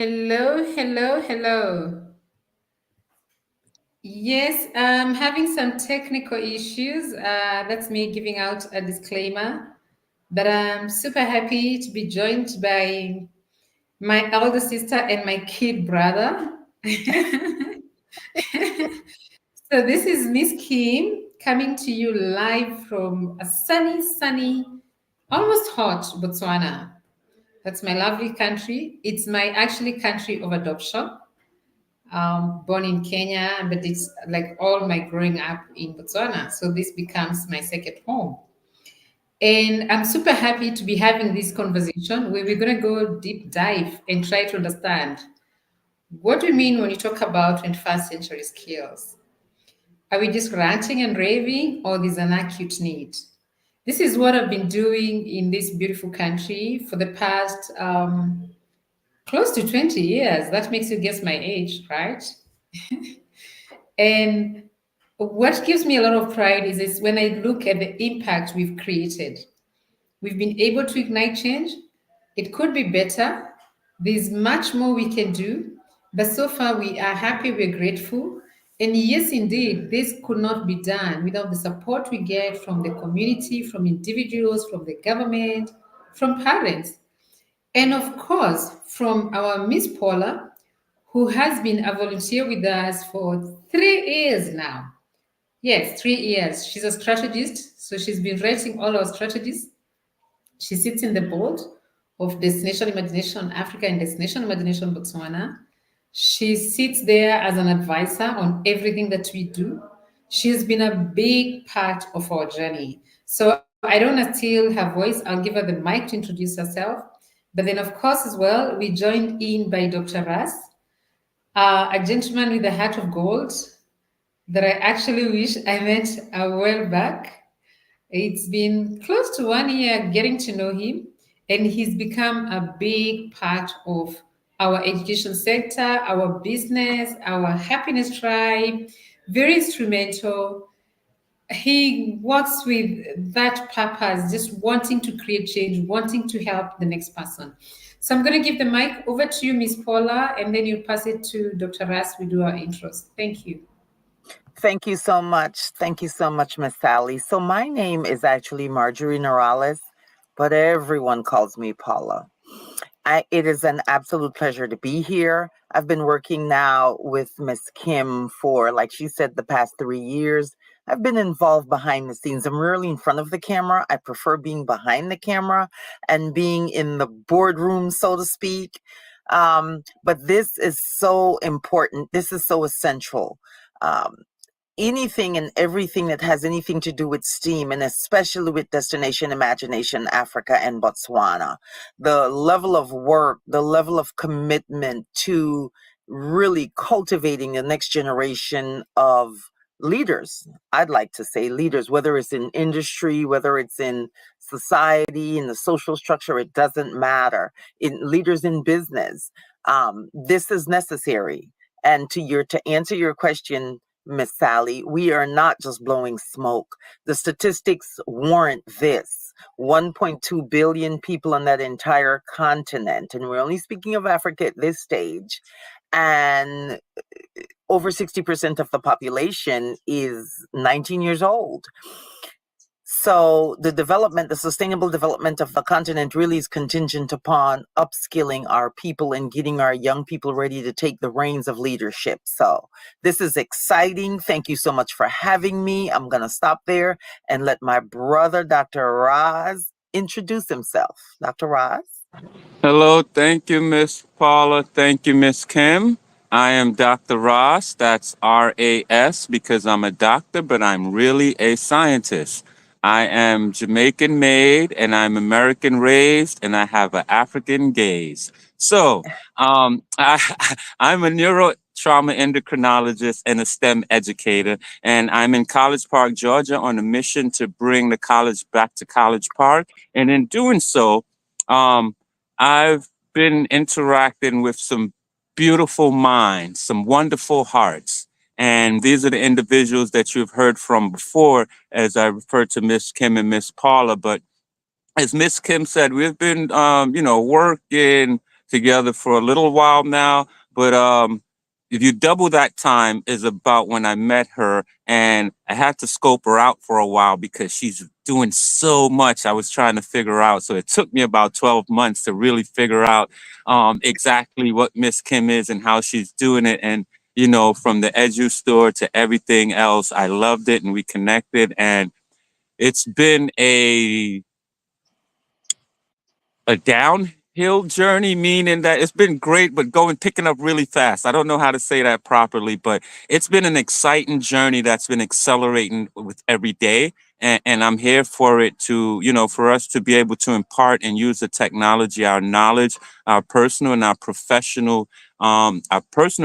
Hello, hello, hello. Yes, I'm having some technical issues. That's me giving out a disclaimer. But I'm super happy to be joined by my elder sister and my kid brother. So this is Miss Kim coming to you live from a sunny, almost hot Botswana. That's my lovely country. It's my actually country of adoption. Born in Kenya, but it's like all my growing up in Botswana. So this becomes my second home. And I'm super happy to be having this conversation where we're going to go deep dive and try to understand what do you mean when you talk about 21st century skills? Are we just ranting and raving, or there's an acute need? This is what I've been doing in this beautiful country for the past close to 20 years. That makes you guess my age, right? And what gives me a lot of pride is when I look at the impact we've created. We've been able to ignite change. It could be better. There's much more we can do. But so far, we are happy, we're grateful. And yes, indeed, this could not be done without the support we get from the community, from individuals, from the government, from parents, and of course, from our Miss Paula, who has been a volunteer with us for 3 years now. Yes, 3 years. She's a strategist, so she's been writing all our strategies. She sits in the board of Destination Imagination Africa and Destination Imagination Botswana. She sits there as an advisor on everything that we do. She has been a big part of our journey. So I don't want to steal her voice. I'll give her the mic to introduce herself. But then, of course, as well, we joined in by Dr. Ras, a gentleman with a heart of gold that I actually wish I met a while back. It's been close to 1 year getting to know him, and he's become a big part of our education sector, our business, our happiness tribe. Very instrumental. He works with that purpose, just wanting to create change, wanting to help the next person. So I'm going to give the mic over to you, Miss Paula, and then you pass it to Dr. Ras. We do our intros. Thank you. Thank you so much. Thank you so much, Miss Sally. So my name is actually Marjorie Norales, but everyone calls me Paula. It is an absolute pleasure to be here. I've been working now with Miss Kim for, like she said, the past 3 years. I've been involved behind the scenes. I'm rarely in front of the camera. I prefer being behind the camera and being in the boardroom, so to speak. But this is so important. This is so essential. Um, Anything and everything that has anything to do with STEAM, and especially with Destination Imagination Africa and Botswana. The level of work, the level of commitment to really cultivating the next generation of leaders. I'd like to say leaders, whether it's in industry, whether it's in society, in the social structure, it doesn't matter. In leaders in business, this is necessary. And to answer your question, Miss Sally, we are not just blowing smoke. The statistics warrant this. 1.2 billion people on that entire continent, and we're only speaking of Africa at this stage, and over 60% of the population is 19 years old. So the sustainable development of the continent really is contingent upon upskilling our people and getting our young people ready to take the reins of leadership. So this is exciting. Thank you so much for having me. I'm going to stop there and let my brother, Dr. Raz, introduce himself. Dr. Raz? Hello, thank you, Miss Paula. Thank you, Miss Kim. I am Dr. Ross. That's RAS because I'm a doctor, but I'm really a scientist. I am Jamaican made and I'm American raised and I have an African gaze. So I'm a neuro trauma endocrinologist and a STEM educator, and I'm in College Park, Georgia on a mission to bring the college back to College Park. And in doing so, um, I've been interacting with some beautiful minds, some wonderful hearts. And these are the individuals that you've heard from before, as I referred to Miss Kim and Miss Paula. But as Miss Kim said, we've been, working together for a little while now, but if you double that time is about when I met her, and I had to scope her out for a while because she's doing so much I was trying to figure out. So it took me about 12 months to really figure out exactly what Miss Kim is and how she's doing it. And, you know, from the Edu store to everything else, I loved it and we connected. And it's been a downhill journey, meaning that it's been great, but picking up really fast. I don't know how to say that properly, but it's been an exciting journey that's been accelerating with every day. And I'm here for it to, you know, for us to be able to impart and use the technology, our knowledge, our personal and our personal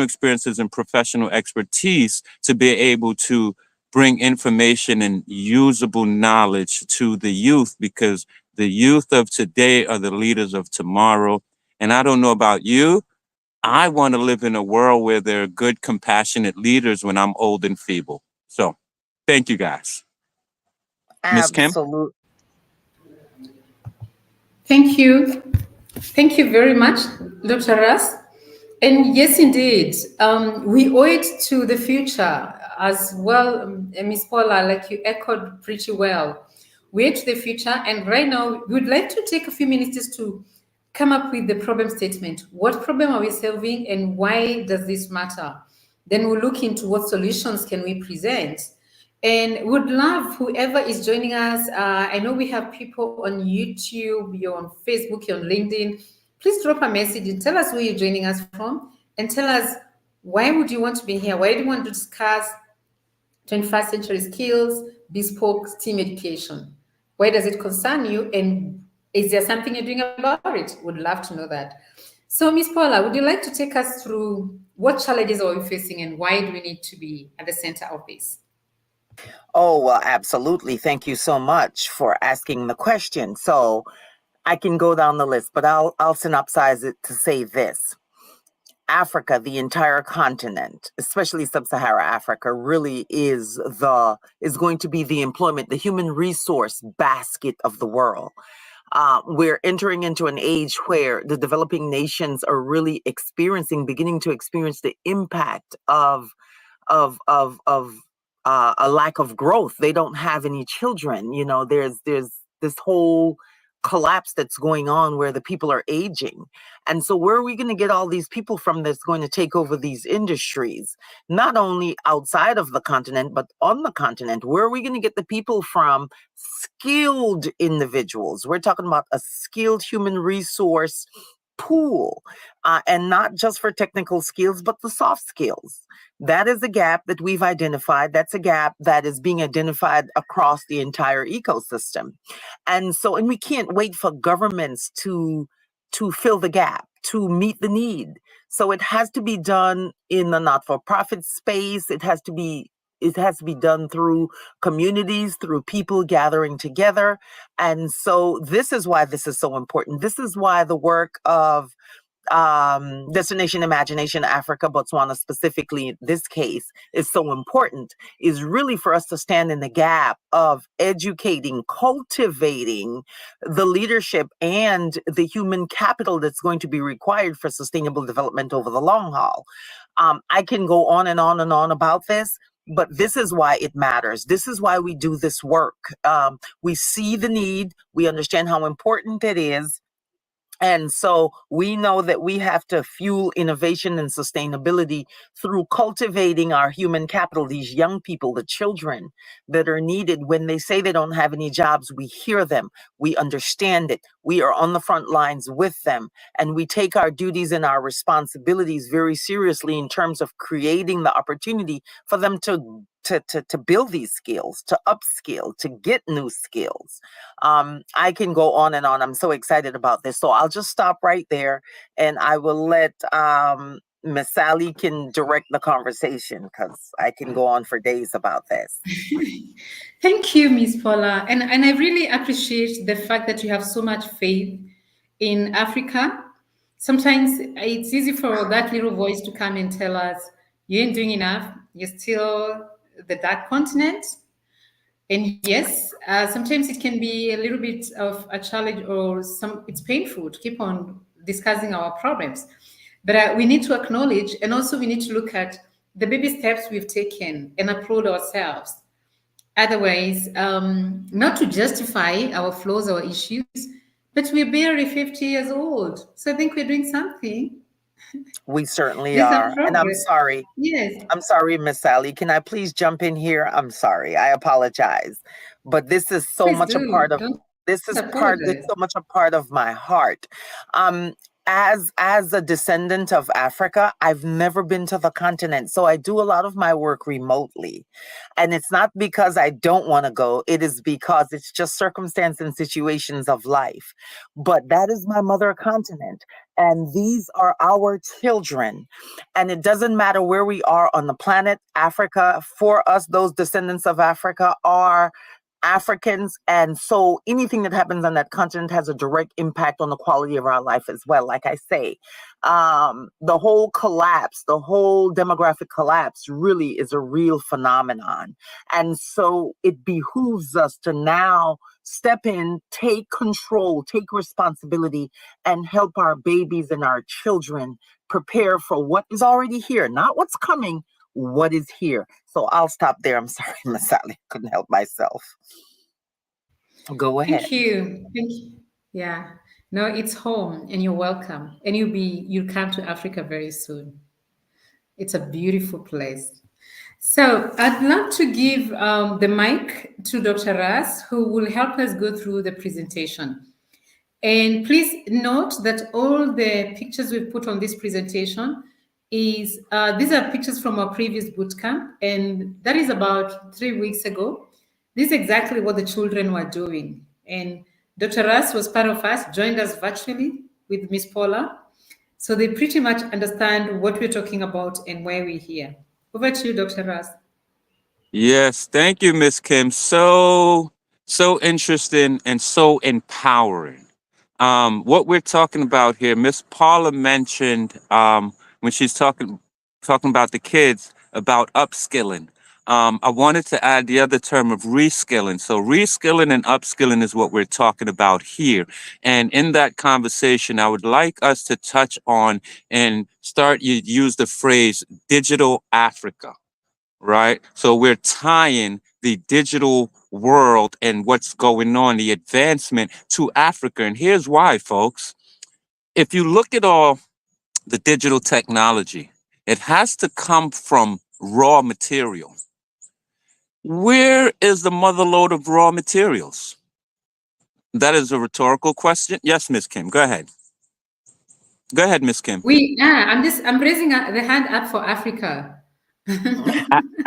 experiences and professional expertise to be able to bring information and usable knowledge to the youth, because the youth of today are the leaders of tomorrow. And I don't know about you. I want to live in a world where there are good, compassionate leaders when I'm old and feeble. So thank you guys. Miss Kim? Absolute. Thank you. Thank you very much, Dr. Russ. And yes, indeed, we owe it to the future as well, Ms. Paula, like you echoed pretty well. We owe it to the future, and right now, we would like to take a few minutes just to come up with the problem statement. What problem are we solving, and why does this matter? Then we'll look into what solutions can we present. And would love whoever is joining us. I know we have people on YouTube, you're on Facebook, you're on LinkedIn. Please drop a message and tell us where you're joining us from, and tell us why would you want to be here? Why do you want to discuss 21st century skills, bespoke STEAM education? Why does it concern you? And is there something you're doing about it? Would love to know that. So, Ms. Paula, would you like to take us through what challenges are we facing and why do we need to be at the center of this? Oh, well, absolutely. Thank you so much for asking the question. So I can go down the list, but I'll synopsize it to say this. Africa, the entire continent, especially sub-Saharan Africa, really is going to be the employment, the human resource basket of the world. We're entering into an age where the developing nations are really beginning to experience the impact of a lack of growth. They don't have any children. You know, there's this whole collapse that's going on where the people are aging. And so where are we going to get all these people from that's going to take over these industries, not only outside of the continent, but on the continent? Where are we going to get the people from? Skilled individuals. We're talking about a skilled human resource pool, and not just for technical skills, but the soft skills. That is a gap that we've identified. That's a gap that is being identified across the entire ecosystem. And we can't wait for governments to fill the gap, to meet the need. So it has to be done in the not-for-profit space. It has to be done through communities, through people gathering together. And so this is why this is so important. This is why the work of Destination Imagination Africa, Botswana specifically in this case, is so important, is really for us to stand in the gap of educating, cultivating the leadership and the human capital that's going to be required for sustainable development over the long haul. I can go on and on and on about this, but this is why it matters. This is why we do this work. We see the need, we understand how important it is. And so we know that we have to fuel innovation and sustainability through cultivating our human capital, these young people, the children that are needed. When they say they don't have any jobs, we hear them, we understand it, we are on the front lines with them, and we take our duties and our responsibilities very seriously in terms of creating the opportunity for them to build these skills, to upskill, to get new skills. I can go on and on. I'm so excited about this. So I'll just stop right there, and I will let Miss Sally can direct the conversation, because I can go on for days about this. Thank you, Ms. Paula. And I really appreciate the fact that you have so much faith in Africa. Sometimes it's easy for that little voice to come and tell us, you ain't doing enough. You're still the dark continent. And yes, sometimes it can be a little bit of a challenge, or it's painful to keep on discussing our problems. But we need to acknowledge, and also we need to look at the baby steps we've taken and applaud ourselves. Otherwise, not to justify our flaws, our issues, but we're barely 50 years old. So I think we're doing something. We certainly There's some are. And I'm progress. sorry. Yes, I'm sorry, Miss Sally. Can I please jump in here? I'm sorry. I apologize. But this is so please much a do. part of Don't this apologize. so much a part of my heart. Um as a descendant of Africa, I've never been to the continent. So I do a lot of my work remotely. And it's not because I don't want to go, it is because it's just circumstance and situations of life. But that is my mother continent. And these are our children. And it doesn't matter where we are on the planet, Africa, for us, those descendants of Africa are Africans. And so anything that happens on that continent has a direct impact on the quality of our life as well. Like I say, the whole collapse, the whole demographic collapse really is a real phenomenon. And so it behooves us to now step in, take control, take responsibility, and help our babies and our children prepare for what is already here, not what's coming, what is here. So I'll stop there. I'm sorry, Miss Sally, couldn't help myself. Go ahead. Thank you. Thank you. Yeah. No, it's home and you're welcome. And you'll come to Africa very soon. It's a beautiful place. So I'd love to give the mic to Dr. Ras, who will help us go through the presentation. And please note that all the pictures we've put on this presentation is these are pictures from our previous bootcamp, and that is about 3 weeks ago. This is exactly what the children were doing. And Dr. Russ was part of us, joined us virtually with Miss Paula. So they pretty much understand what we're talking about and why we're here. Over to you, Dr. Russ. Yes, thank you, Miss Kim. So interesting and so empowering. What we're talking about here, Miss Paula mentioned when she's talking about the kids about upskilling. I wanted to add the other term of reskilling. So reskilling and upskilling is what we're talking about here. And in that conversation, I would like us to touch on and start. You use the phrase digital Africa, right? So we're tying the digital world and what's going on, the advancement to Africa. And here's why, folks. If you look at all the digital technology, it has to come from raw material. Where is the mother lode of raw materials? That is a rhetorical question. Yes, Miss Kim, go ahead. Go ahead, Miss Kim. I'm raising the hand up for Africa.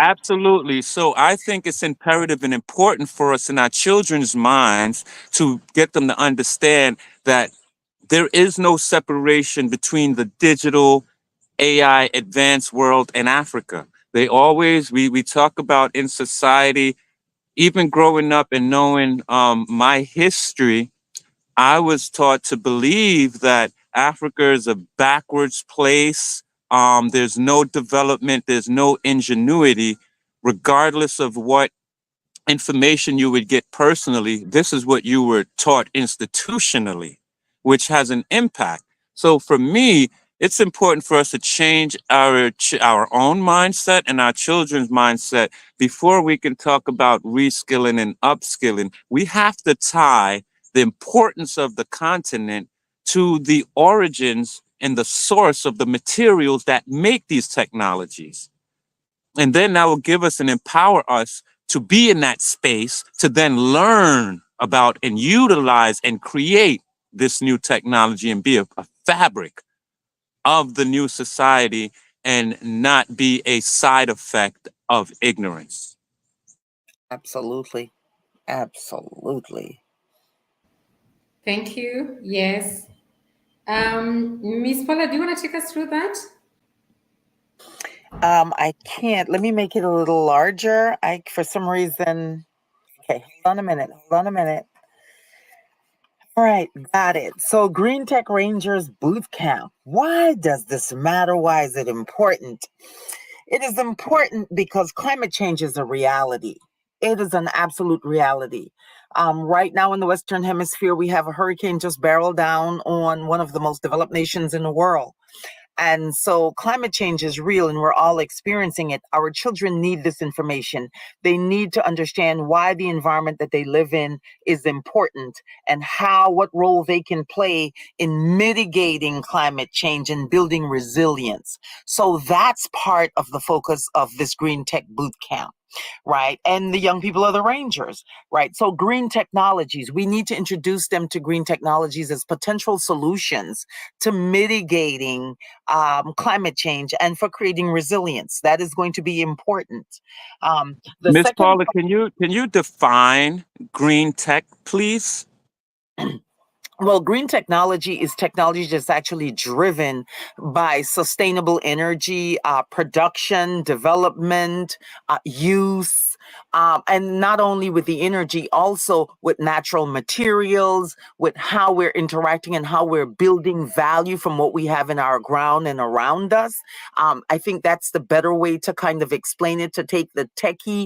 Absolutely. So I think it's imperative and important for us in our children's minds to get them to understand that there is no separation between the digital AI advanced world and Africa. We talk about in society, even growing up and knowing my history, I was taught to believe that Africa is a backwards place. There's no development, there's no ingenuity, regardless of what information you would get personally. This is what you were taught institutionally, which has an impact. So for me, it's important for us to change our own mindset and our children's mindset before we can talk about reskilling and upskilling. We have to tie the importance of the continent to the origins and the source of the materials that make these technologies. And then that will give us and empower us to be in that space to then learn about and utilize and create this new technology and be a fabric of the new society and not be a side effect of ignorance. Absolutely. Absolutely. Thank you. Yes. Miss Paula, do you want to take us through that? I can't. Let me make it a little larger. I for some reason. Okay, hold on a minute. Hold on a minute. All right, got it. So GreenTech Rangers Bootcamp. Why does this matter? Why is it important? It is important because climate change is a reality. It is an absolute reality. Right now in the Western Hemisphere, we have a hurricane just barreled down on one of the most developed nations in the world. And so climate change is real and we're all experiencing it. Our children need this information. They need to understand why the environment that they live in is important and what role they can play in mitigating climate change and building resilience. So that's part of the focus of this Green Tech Bootcamp, right? And the young people are the Rangers, right? So green technologies, we need to introduce them to green technologies as potential solutions to mitigating climate change and for creating resilience. That is going to be important. The Miss second Paula, can you define green tech, please? Well, green technology is technology that's actually driven by sustainable energy production, development, use, and not only with the energy, also with natural materials, with how we're interacting and how we're building value from what we have in our ground and around us. I think that's the better way to kind of explain it, to take the techie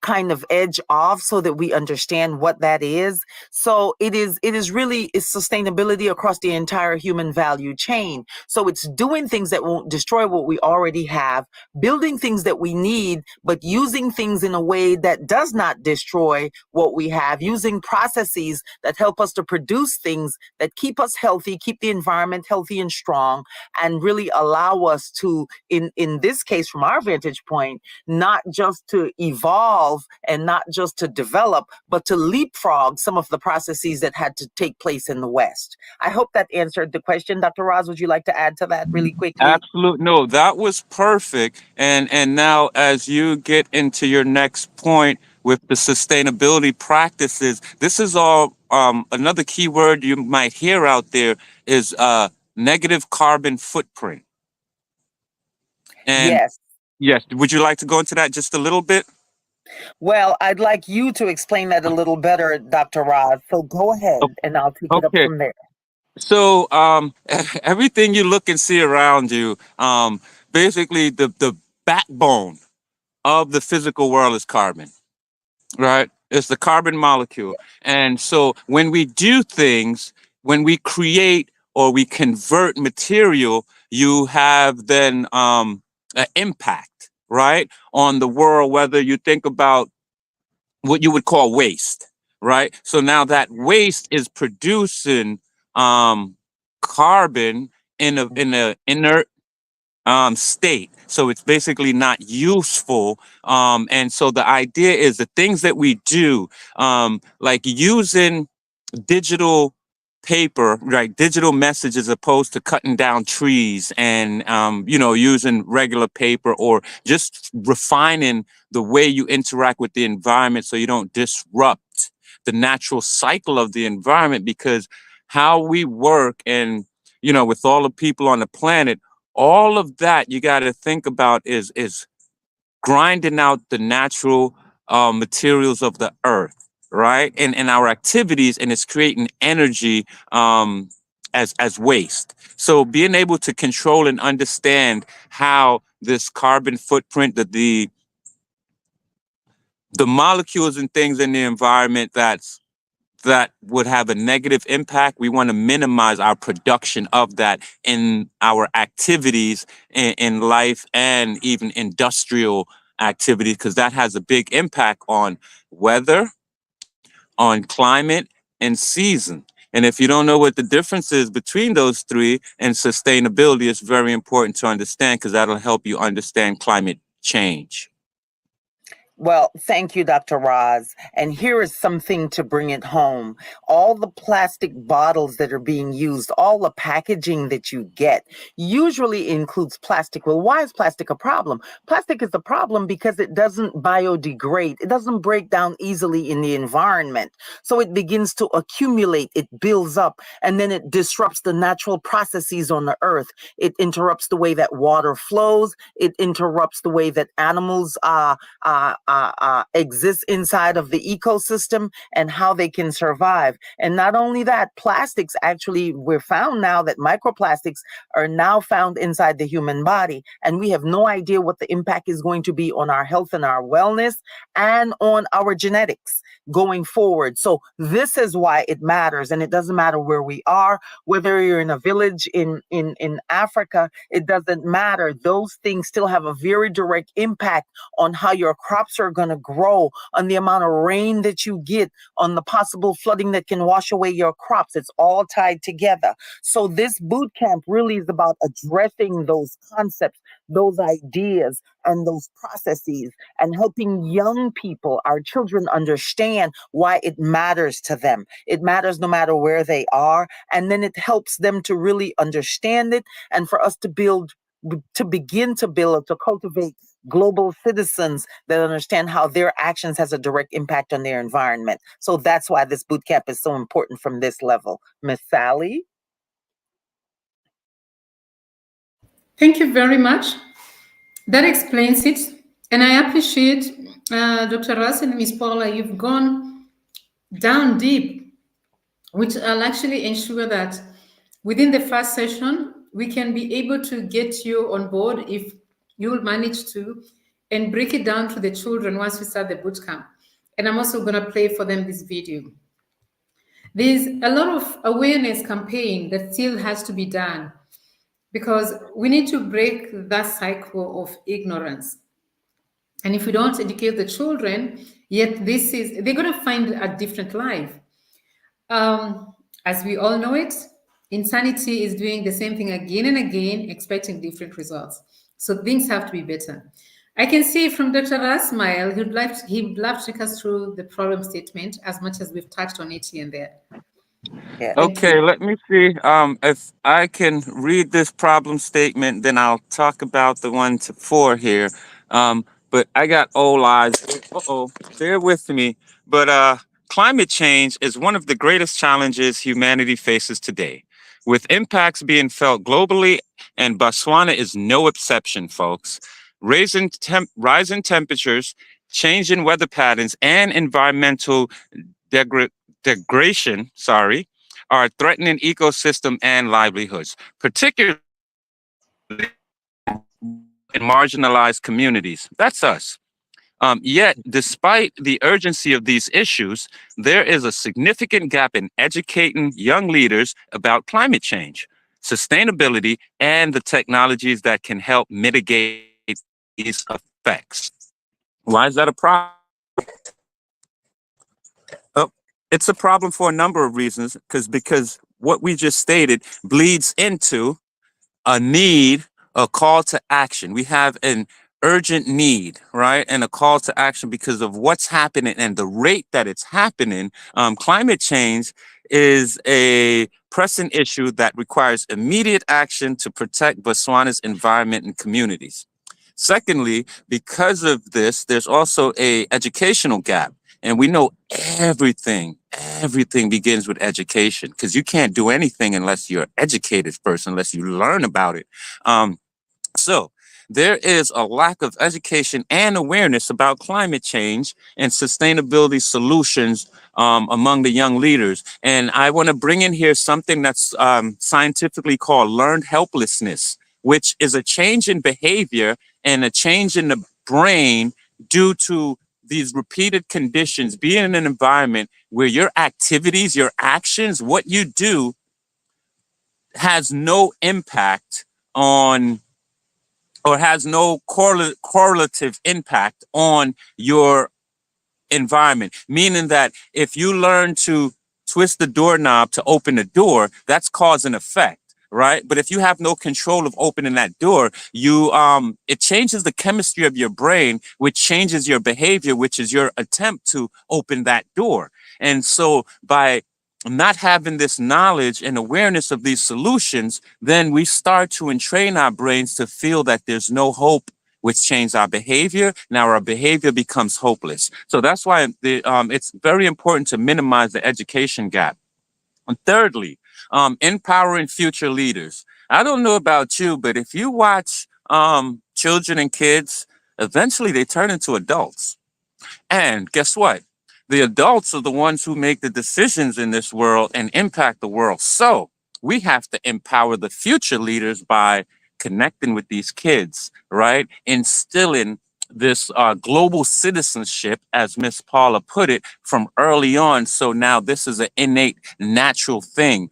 kind of edge off so that we understand what that is. So it is really it's sustainability across the entire human value chain. So it's doing things that won't destroy what we already have, building things that we need, but using things in a way that does not destroy what we have, using processes that help us to produce things that keep us healthy, keep the environment healthy and strong, and really allow us to, in this case, from our vantage point, not just to evolve and not just to develop, but to leapfrog some of the processes that had to take place in the West. I hope that answered the question. Dr. Roz, would you like to add to that really quickly? Absolutely. No, that was perfect. And now as you get into your next point with the sustainability practices, this is all another key word you might hear out there is negative carbon footprint. And Yes. yes, would you like to go into that just a little bit? Well, I'd like you to explain that a little better, Dr. Roz. So go O- ahead and I'll take it up Okay. from there. So everything you look and see around you, basically the backbone of the physical world is carbon, right? It's the carbon molecule. And so when we do things, when we create or we convert material, you have then an impact, right, on the world, whether you think about what you would call waste, right? So now that waste is producing um, carbon in a inert state. So it's basically not useful. And so the idea is the things that we do, like using digital paper, right? Digital message as opposed to cutting down trees and, using regular paper or just refining the way you interact with the environment so you don't disrupt the natural cycle of the environment because how we work and, with all the people on the planet, all of that you got to think about is grinding out the natural materials of the earth, right? And our activities, and it's creating energy as waste. So being able to control and understand how this carbon footprint, the molecules and things in the environment that would have a negative impact, we want to minimize our production of that in our activities in life and even industrial activities, because that has a big impact on weather, on climate, and season. And if you don't know what the difference is between those three and sustainability, it's very important to understand because that'll help you understand climate change. Well, thank you, Dr. Roz. And here is something to bring it home. All the plastic bottles that are being used, all the packaging that you get usually includes plastic. Well, why is plastic a problem? Plastic is a problem because it doesn't biodegrade. It doesn't break down easily in the environment. So it begins to accumulate, it builds up, and then it disrupts the natural processes on the earth. It interrupts the way that water flows. It interrupts the way that animals exist inside of the ecosystem and how they can survive. And not only that, plastics actually, we're found now that microplastics are now found inside the human body. And we have no idea what the impact is going to be on our health and our wellness and on our genetics going forward. So this is why it matters. And it doesn't matter where we are, whether you're in a village in Africa, it doesn't matter. Those things still have a very direct impact on how your crops are going to grow, on the amount of rain that you get, on the possible flooding that can wash away your crops. It's all tied together. So this boot camp really is about addressing those concepts, those ideas, and those processes, and helping young people, our children, understand why it matters to them. It matters no matter where they are. And then it helps them to really understand it, and for us to begin to build, to cultivate global citizens that understand how their actions has a direct impact on their environment. So that's why this boot camp is so important from this level. Miss Sally? Thank you very much. That explains it. And I appreciate Dr. Russ and Ms. Paula, you've gone down deep, which will actually ensure that within the first session, we can be able to get you on board if you'll manage to, and break it down to the children once we start the boot camp. And I'm also going to play for them this video. There's a lot of awareness campaign that still has to be done, because we need to break that cycle of ignorance. And if we don't educate the children, yet they're going to find a different life. As we all know it, insanity is doing the same thing again and again, expecting different results. So things have to be better. I can see from Dr. Rasmail, he would love to take us through the problem statement as much as we've touched on it here and there. Yeah. Okay, let me see. If I can read this problem statement, then I'll talk about the 1 to 4 here. But I got old eyes. Uh-oh, bear with me. But climate change is one of the greatest challenges humanity faces today, with impacts being felt globally, and Botswana is no exception, folks. Rising temperatures, changing weather patterns, and environmental degradation, are threatening ecosystem and livelihoods, particularly in marginalized communities. That's us. Yet, despite the urgency of these issues, there is a significant gap in educating young leaders about climate change, sustainability, and the technologies that can help mitigate these effects. Why is that a problem? Oh, it's a problem for a number of reasons, because what we just stated bleeds into a need, a call to action. We have an urgent need, right? And a call to action because of what's happening and the rate that it's happening. Climate change is a pressing issue that requires immediate action to protect Botswana's environment and communities. Secondly, because of this, there's also a educational gap. And we know everything begins with education, because you can't do anything unless you're an educated person, unless you learn about it. So there is a lack of education and awareness about climate change and sustainability solutions among the young leaders. And I want to bring in here something that's scientifically called learned helplessness, which is a change in behavior and a change in the brain due to these repeated conditions, being in an environment where your activities, your actions, what you do has no impact on, or has no correlative impact on your environment. Meaning that if you learn to twist the doorknob to open the door, that's cause and effect, right? But if you have no control of opening that door, it changes the chemistry of your brain, which changes your behavior, which is your attempt to open that door. And so by not having this knowledge and awareness of these solutions, then we start to entrain our brains to feel that there's no hope, which changes our behavior. Now our behavior becomes hopeless. So that's why it's very important to minimize the education gap. And thirdly, empowering future leaders. I don't know about you, but if you watch children and kids, eventually they turn into adults. And guess what? The adults are the ones who make the decisions in this world and impact the world. So we have to empower the future leaders by connecting with these kids, right? Instilling this global citizenship, as Miss Paula put it, from early on. So now this is an innate, natural thing.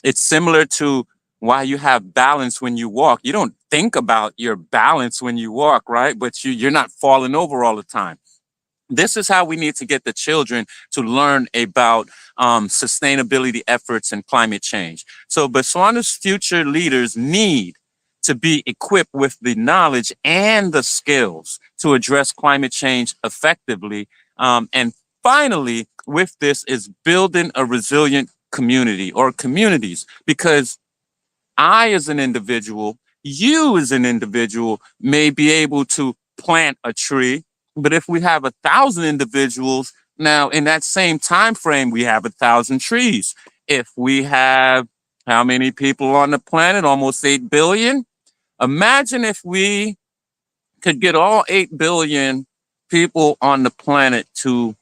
It's similar to why you have balance when you walk. You don't think about your balance when you walk, right? But you're not falling over all the time. This is how we need to get the children to learn about sustainability efforts and climate change. So Botswana's future leaders need to be equipped with the knowledge and the skills to address climate change effectively. And finally, with this is building a resilient community or communities, because I, as an individual, you as an individual may be able to plant a tree, but if we have 1,000 individuals, now in that same time frame, we have 1,000 trees. If we have how many people on the planet? Almost 8 billion. Imagine if we could get all 8 billion people on the planet to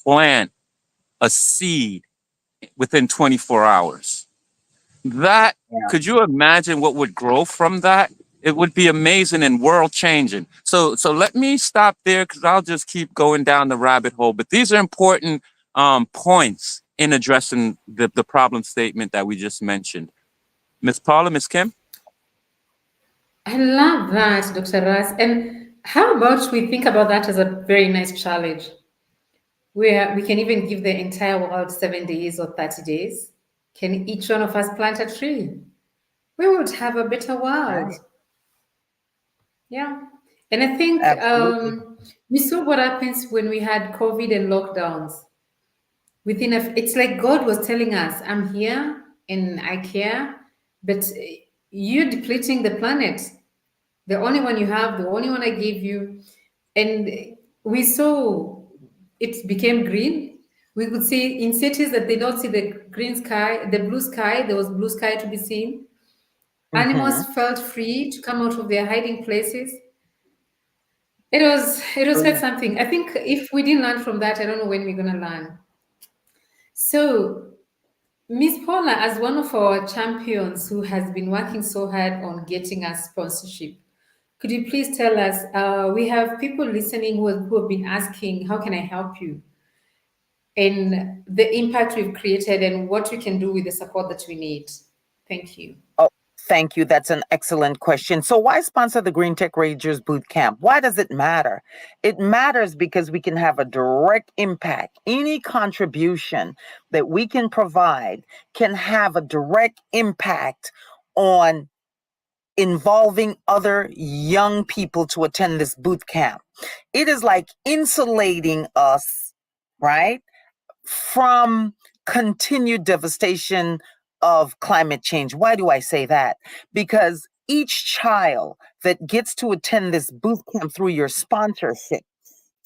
plant a seed within 24 hours. That, Yeah. could you imagine what would grow from that? It would be amazing and world changing. So let me stop there because I'll just keep going down the rabbit hole. But these are important points in addressing the problem statement that we just mentioned. Miss Paula, Miss Kim? I love that, Dr. Ras. And how about we think about that as a very nice challenge, where we can even give the entire world 7 days or 30 days? Can each one of us plant a tree? We would have a better world. Right. Yeah. And I think Absolutely. we saw what happens when we had COVID and lockdowns. It's like God was telling us, I'm here and I care, but you're depleting the planet. The only one you have, the only one I gave you. And we saw it became green. We could see in cities that they don't see the green sky, the blue sky, there was blue sky to be seen. Mm-hmm. Animals felt free to come out of their hiding places. It was quite something. I think if we didn't learn from that, I don't know when we're gonna learn. So Miss Paula, as one of our champions who has been working so hard on getting us sponsorship, could you please tell us? We have people listening who have been asking, how can I help you? And the impact we've created and what we can do with the support that we need. Thank you. Oh, thank you. That's an excellent question. So, why sponsor the GreenTech Rangers Bootcamp? Why does it matter? It matters because we can have a direct impact. Any contribution that we can provide can have a direct impact on involving other young people to attend this boot camp. It is like insulating us, right, from continued devastation of climate change. Why do I say that? Because each child that gets to attend this boot camp through your sponsorship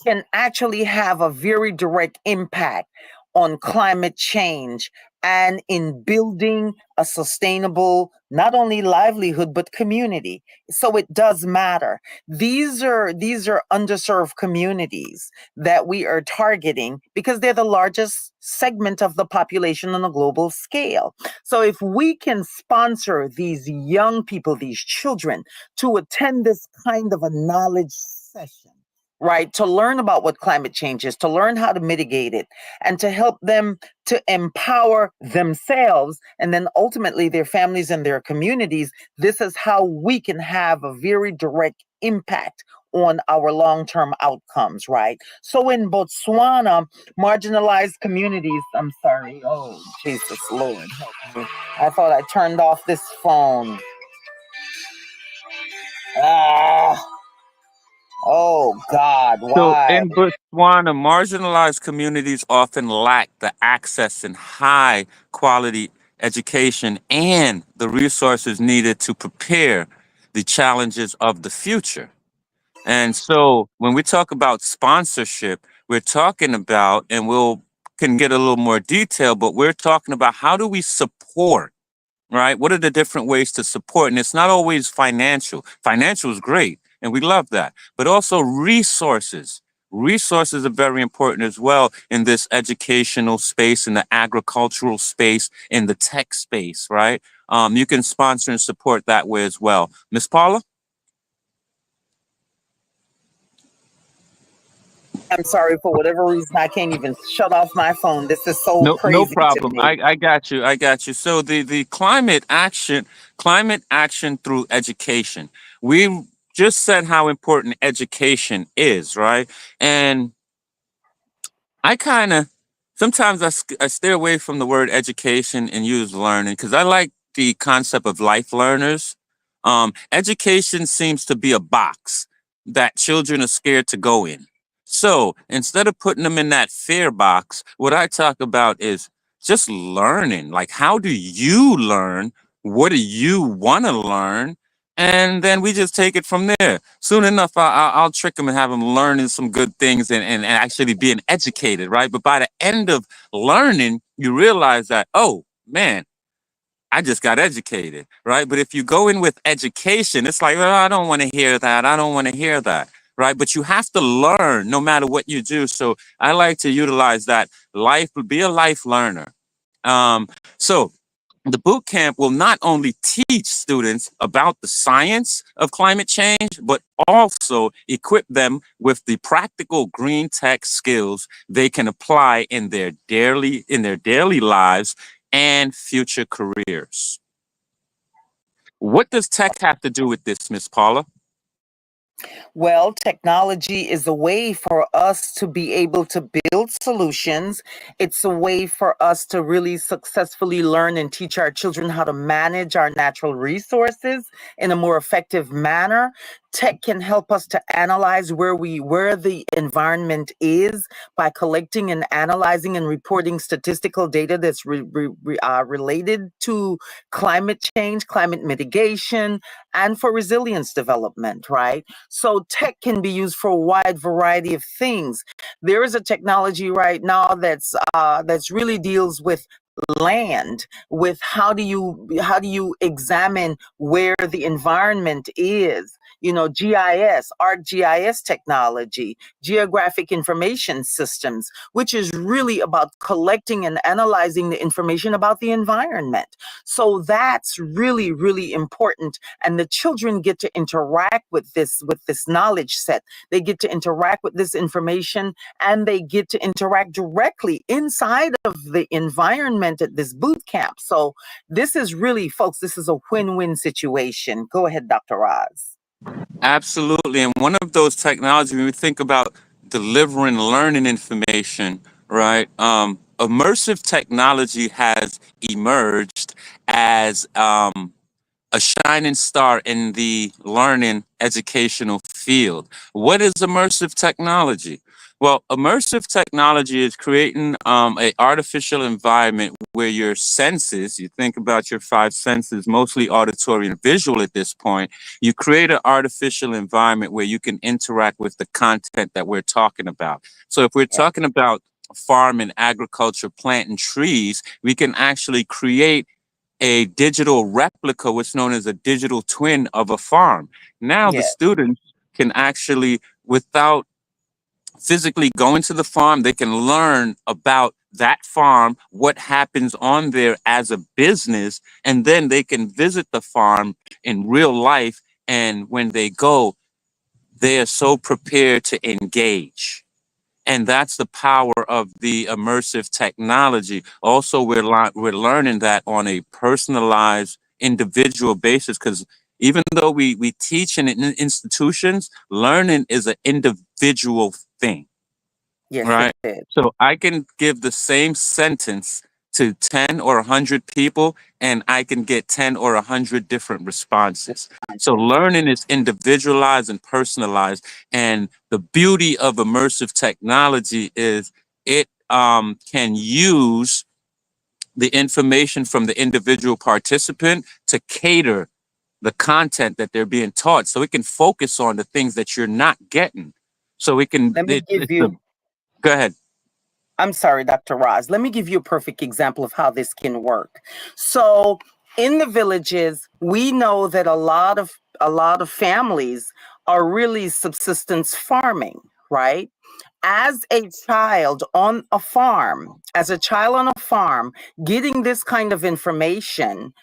can actually have a very direct impact on climate change and in building a sustainable not only livelihood but community. So it does matter. These are underserved communities that we are targeting because they're the largest segment of the population on a global scale. So if we can sponsor these young people, these children, to attend this kind of a knowledge session, right, to learn about what climate change is, to learn how to mitigate it, and to help them to empower themselves and then ultimately their families and their communities. This is how we can have a very direct impact on our long-term outcomes, right? So in Botswana, marginalized communities, I'm sorry, oh, Jesus, Lord, help me. I thought I turned off this phone. Ah, oh God, So why? in Botswana, marginalized communities often lack the access and high quality education and the resources needed to prepare the challenges of the future. And so when we talk about sponsorship, we're talking about, and we'll can get a little more detail, but we're talking about how do we support, right? What are the different ways to support? And it's not always financial. Financial is great, and we love that, but also resources. resources are very important as well in this educational space, in the agricultural space, in the tech space, right? You can sponsor and support that way as well. Miss Paula? I'm sorry, for whatever reason, I can't even shut off my phone. This is so No, no crazy to problem. me. I got you. I got you. So the climate action through education. We just said how important education is, right? And I kind of sometimes I stay away from the word education and use learning because I like the concept of life learners. Education seems to be a box that children are scared to go in. So instead of putting them in that fear box, what I talk about is just learning. Like, how do you learn? What do you want to learn? And then we just take it from there. Soon enough, I'll trick them and have them learning some good things and actually being educated, right? But by the end of learning, you realize that, oh man, I just got educated, right? But if you go in with education, it's like, oh, I don't want to hear that. I don't want to hear that, right? But you have to learn no matter what you do. So I like to utilize that be a life learner. So the boot camp will not only teach students about the science of climate change, but also equip them with the practical green tech skills they can apply in their daily lives and future careers. What does tech have to do with this, Miss Paula? Well, technology is a way for us to be able to build solutions. It's a way for us to really successfully learn and teach our children how to manage our natural resources in a more effective manner. Tech can help us to analyze where the environment is by collecting and analyzing and reporting statistical data that's related to climate change, climate mitigation, and for resilience development, right? So tech can be used for a wide variety of things. There is a technology right now that's really deals with land, with how do you examine where the environment is. GIS, ArcGIS technology, geographic information systems, which is really about collecting and analyzing the information about the environment. So that's really, really important. And the children get to interact with this knowledge set. They get to interact with this information, and they get to interact directly inside of the environment at this boot camp. So this is really, folks, this is a win-win situation. Go ahead, Dr. Roz. Absolutely. And one of those technologies, when we think about delivering learning information, right? Immersive technology has emerged as a shining star in the learning educational field. What is immersive technology? Well, immersive technology is creating a artificial environment where your senses, you think about your five senses, mostly auditory and visual at this point, you create an artificial environment where you can interact with the content that we're talking about. So if we're talking about farming, agriculture, planting trees, we can actually create a digital replica, what's known as a digital twin of a farm. Now the Yeah. students can actually, without physically going to the farm, they can learn about that farm, what happens on there as a business, and then they can visit the farm in real life. And when they go, they are so prepared to engage. And that's the power of the immersive technology. Also, we're learning that on a personalized, individual basis, because even though we teach in institutions, learning is an individual thing, Yes, right? it is. So I can give the same sentence to 10 or 100 people, and I can get 10 or 100 different responses. So learning is individualized and personalized. And the beauty of immersive technology is it can use the information from the individual participant to cater the content that they're being taught, so it can focus on the things that you're not getting. So it can, Let me give it's the, you go ahead. I'm sorry, Dr. Roz. Let me give you a perfect example of how this can work. So in the villages, we know that a lot of families are really subsistence farming, right? As a child on a farm, getting this kind of information,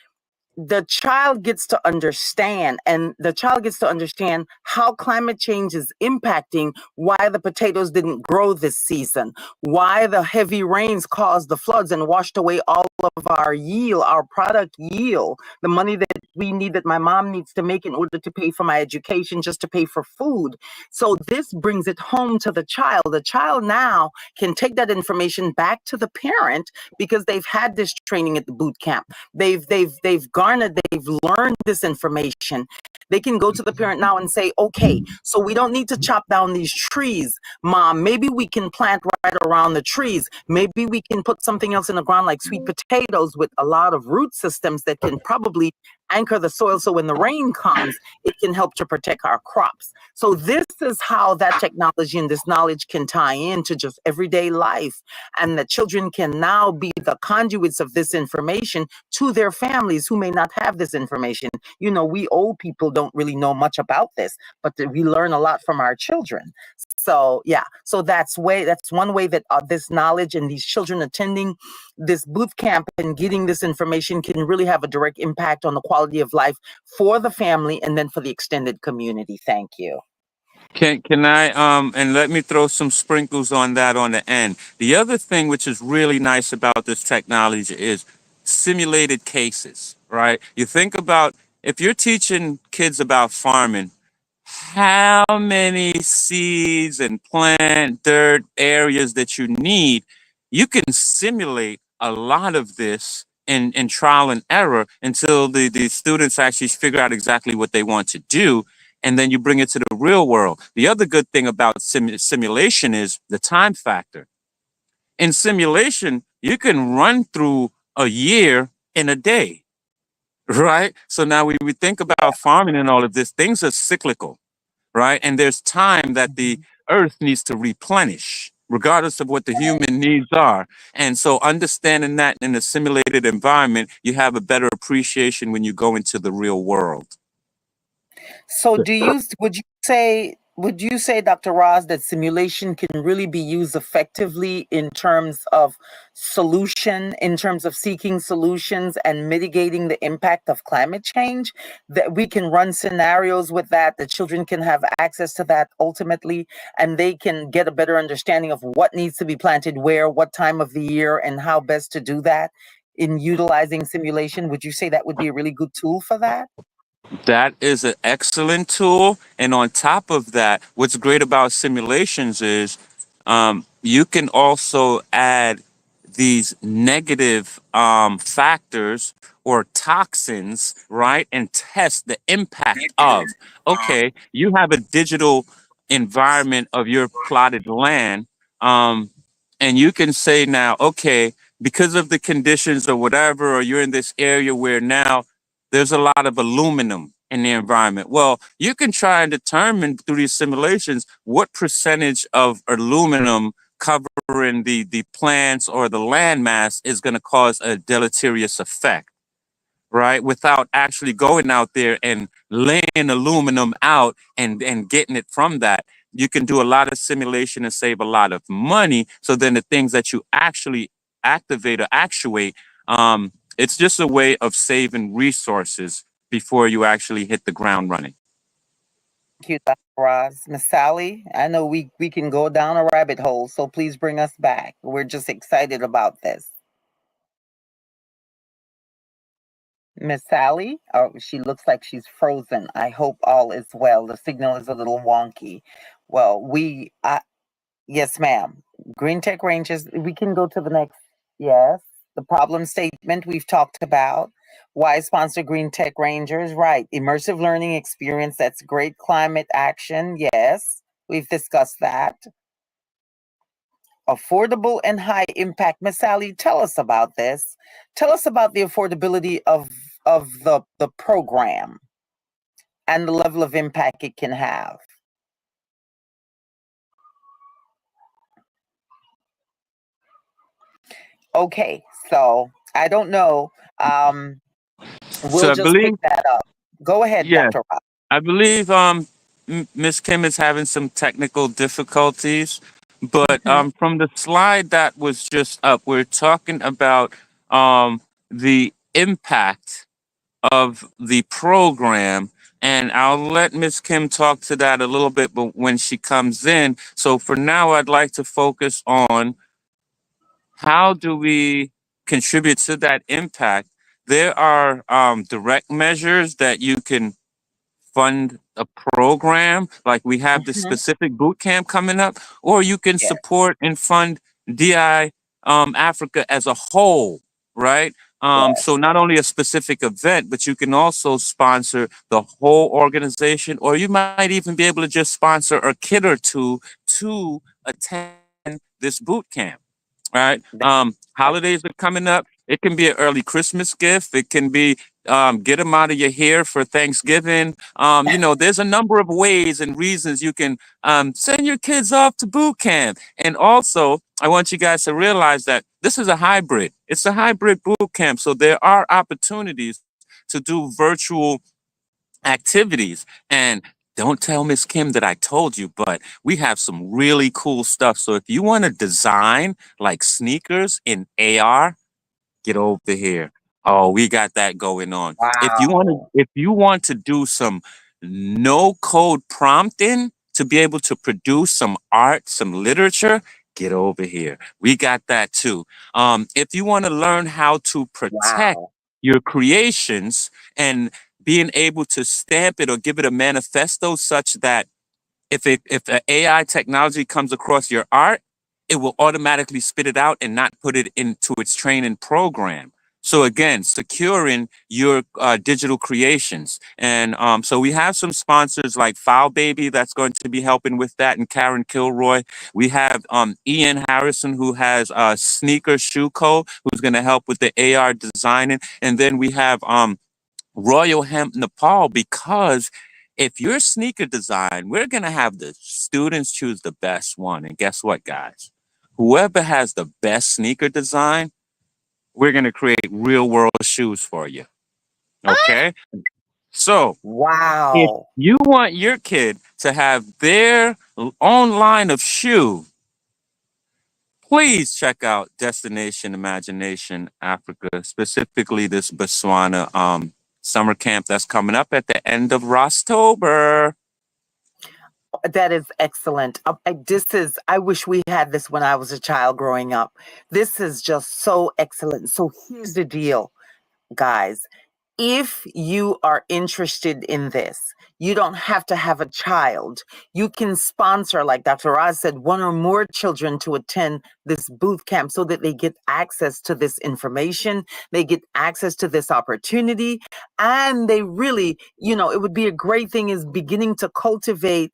the child gets to understand, and the child gets to understand how climate change is impacting why the potatoes didn't grow this season, why the heavy rains caused the floods and washed away all of our yield, our product yield, the money that we need, that my mom needs to make in order to pay for my education, just to pay for food. So this brings it home to the child. The child now can take that information back to the parent because they've had this training at the boot camp. They've learned this information. They can go to the parent now and say, okay, so we don't need to chop down these trees, Mom. Maybe we can plant right around the trees. Maybe we can put something else in the ground like sweet potatoes with a lot of root systems that can probably anchor the soil, so when the rain comes, it can help to protect our crops. So this is how that technology and this knowledge can tie into just everyday life, and the children can now be the conduits of this information to their families who may not have this information. You know, we old people don't really know much about this, but we learn a lot from our children. So yeah, so that's one way that this knowledge and these children attending this boot camp and getting this information can really have a direct impact on the quality of life for the family and then for the extended community. Thank you. Can I and let me throw some sprinkles on that on the end. The other thing which is really nice about this technology is simulated cases, right? You think about, if you're teaching kids about farming, how many seeds and plant dirt areas that you need, you can simulate a lot of this in trial and error until the students actually figure out exactly what they want to do, and then you bring it to the real world. The other good thing about simulation is the time factor. In simulation, you can run through a year in a day, right? So now we think about farming and all of this, things are cyclical, right? And there's time that the earth needs to replenish, regardless of what the human needs are. And so understanding that in a simulated environment, you have a better appreciation when you go into the real world. So would you say, Dr. Ross, that simulation can really be used effectively in terms of in terms of seeking solutions and mitigating the impact of climate change? That we can run scenarios with that, the children can have access to that ultimately, and they can get a better understanding of what needs to be planted where, what time of the year, and how best to do that in utilizing simulation. Would you say that would be a really good tool for that? That is an excellent tool. And on top of that, what's great about simulations is you can also add these negative factors or toxins, right? And test the impact of, okay, you have a digital environment of your plotted land. And you can say now, okay, because of the conditions or whatever, or you're in this area where now there's a lot of aluminum in the environment. Well, you can try and determine through these simulations what percentage of aluminum covering the plants or the landmass is going to cause a deleterious effect, right? Without actually going out there and laying aluminum out and getting it from that. You can do a lot of simulation and save a lot of money. So then the things that you actually activate or actuate, it's just a way of saving resources before you actually hit the ground running. Thank you, Dr. Roz. Miss Sally, I know we can go down a rabbit hole, so please bring us back. We're just excited about this. Miss Sally, oh, she looks like she's frozen. I hope all is well. The signal is a little wonky. Well, yes, ma'am. GreenTech Rangers, we can go to the next. Yes, the problem statement we've talked about. Why sponsor GreenTech Rangers? Right. Immersive learning experience. That's great. Climate action. Yes, we've discussed that. Affordable and high impact. Miss Sally, tell us about this. Tell us about the affordability of the program and the level of impact it can have. Okay, so I don't know. So We'll I just pick believe, that up. Go ahead, yeah, Dr. Rob. I believe Miss Kim is having some technical difficulties, but from the slide that was just up, we're talking about the impact of the program. And I'll let Miss Kim talk to that a little bit, but when she comes in. So for now, I'd like to focus on how do we contribute to that impact. There are direct measures that you can fund a program, like we have the Mhm. specific boot camp coming up, or you can Yes, support and fund DI Africa as a whole, right? So yes. not only a specific event, but you can also sponsor the whole organization, or you might even be able to just sponsor a kid or two to attend this boot camp, right? That, that- Holidays are coming up. It can be an early Christmas gift. It can be get them out of your hair for Thanksgiving. There's a number of ways and reasons you can send your kids off to boot camp. And also, I want you guys to realize that this is a hybrid. It's a hybrid boot camp. So there are opportunities to do virtual activities. And don't tell Miss Kim that I told you, but we have some really cool stuff. So if you want to design like sneakers in AR, get over here. Oh, we got that going on. wow. If you want to do some no code prompting to be able to produce some art, some literature, get over here. We got that too. If you want to learn how to protect Wow. your creations and being able to stamp it or give it a manifesto such that if the AI technology comes across your art, it will automatically spit it out and not put it into its training program. So again, securing your digital creations, and so we have some sponsors like File Baby that's going to be helping with that, and Karen Kilroy. We have Ian Harrison who has Sneaker Shoe Co. who's going to help with the AR designing, and then we have Royal Hemp Nepal, because if your sneaker design, we're going to have the students choose the best one. And guess what, guys? Whoever has the best sneaker design, we're going to create real world shoes for you. Okay? So if Wow. you want your kid to have their own line of shoe, please check out Destination Imagination Africa, specifically this Botswana summer camp that's coming up at the end of Rostober. That is excellent. I wish we had this when I was a child growing up. This is just so excellent. So here's the deal, guys. If you are interested in this, you don't have to have a child. You can sponsor, like Dr. Oz said, one or more children to attend this boot camp so that they get access to this information, they get access to this opportunity, and they really, it would be a great thing is beginning to cultivate,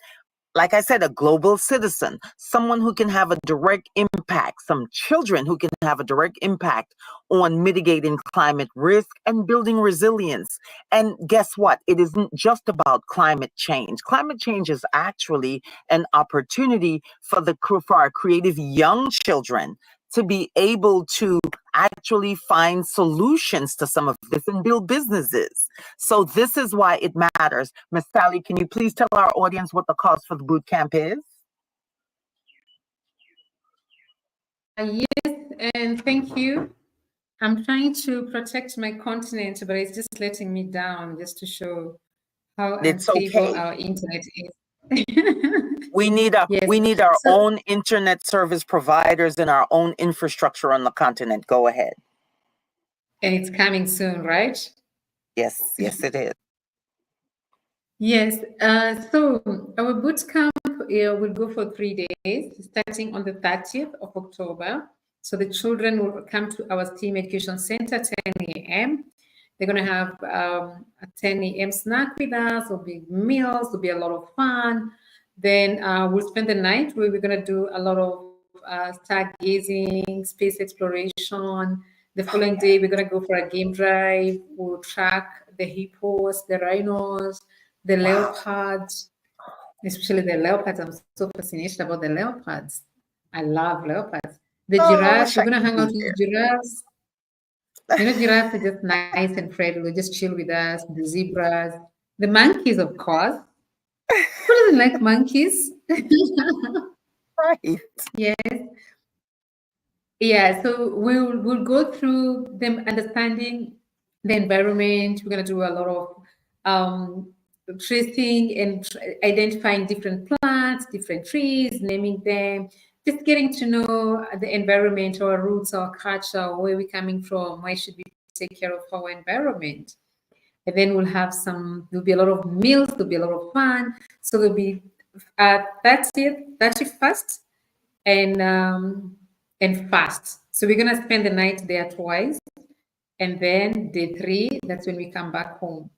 like I said, a global citizen, someone who can have a direct impact, some children who can have a direct impact on mitigating climate risk and building resilience. And guess what? It isn't just about climate change. Climate change is actually an opportunity for our creative young children to be able to actually find solutions to some of this and build businesses. So this is why it matters. Miss Sally, can you please tell our audience what the cost for the boot camp is? Yes, and thank you. I'm trying to protect my continent, but it's just letting me down just to show how It's unstable okay. our internet is. Yes. We need our So, own internet service providers and our own infrastructure on the continent. Go ahead. and it's coming soon, right? Yes, yes, it is. Yes. So our boot camp will go for 3 days, starting on the 30th of October. So the children will come to our STEAM Education Center 10 a.m. They're going to have a 10 a.m. snack with us. There'll be meals. There'll be a lot of fun. Then we'll spend the night where we're going to do a lot of stargazing, space exploration. The following day, we're going to go for a game drive. We'll track the hippos, the rhinos, the Wow. leopards, especially the leopards. I'm so fascinated about the leopards. I love leopards. The Oh, I giraffes, wish we're I going to could hang out be with there. giraffes. Giraffes are just nice and friendly. They just chill with us. The zebras, the monkeys, of course. Who doesn't like monkeys? Right. Yes. Yeah, so we'll go through them understanding the environment. We're gonna do a lot of um, tracing and identifying different plants, different trees, naming them, just getting to know the environment, our roots, our culture, where we're coming from, why should we take care of our environment. And then we'll have there'll be a lot of meals, there'll be a lot of fun. So there'll be 31st and fast. So we're gonna spend the night there twice, and then day 3, that's when we come back home.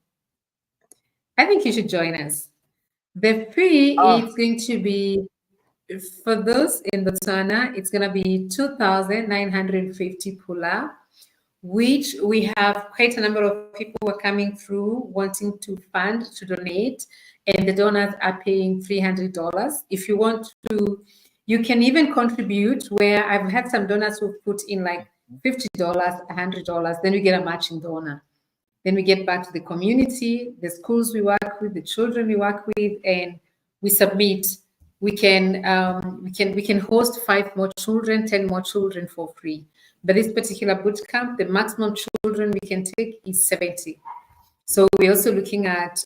I think you should join us. The fee Oh, is going to be for those in Botswana, it's gonna be 2,950 pula, which we have quite a number of people who are coming through wanting to fund to donate, and the donors are paying $300. If you want to, you can even contribute. Where I've had some donors who put in like $50, $100, then we get a matching donor. Then we get back to the community, the schools we work with, the children we work with, and we submit. We can host 5 more children, 10 more children for free. But this particular boot camp, the maximum children we can take is 70. So we're also looking at,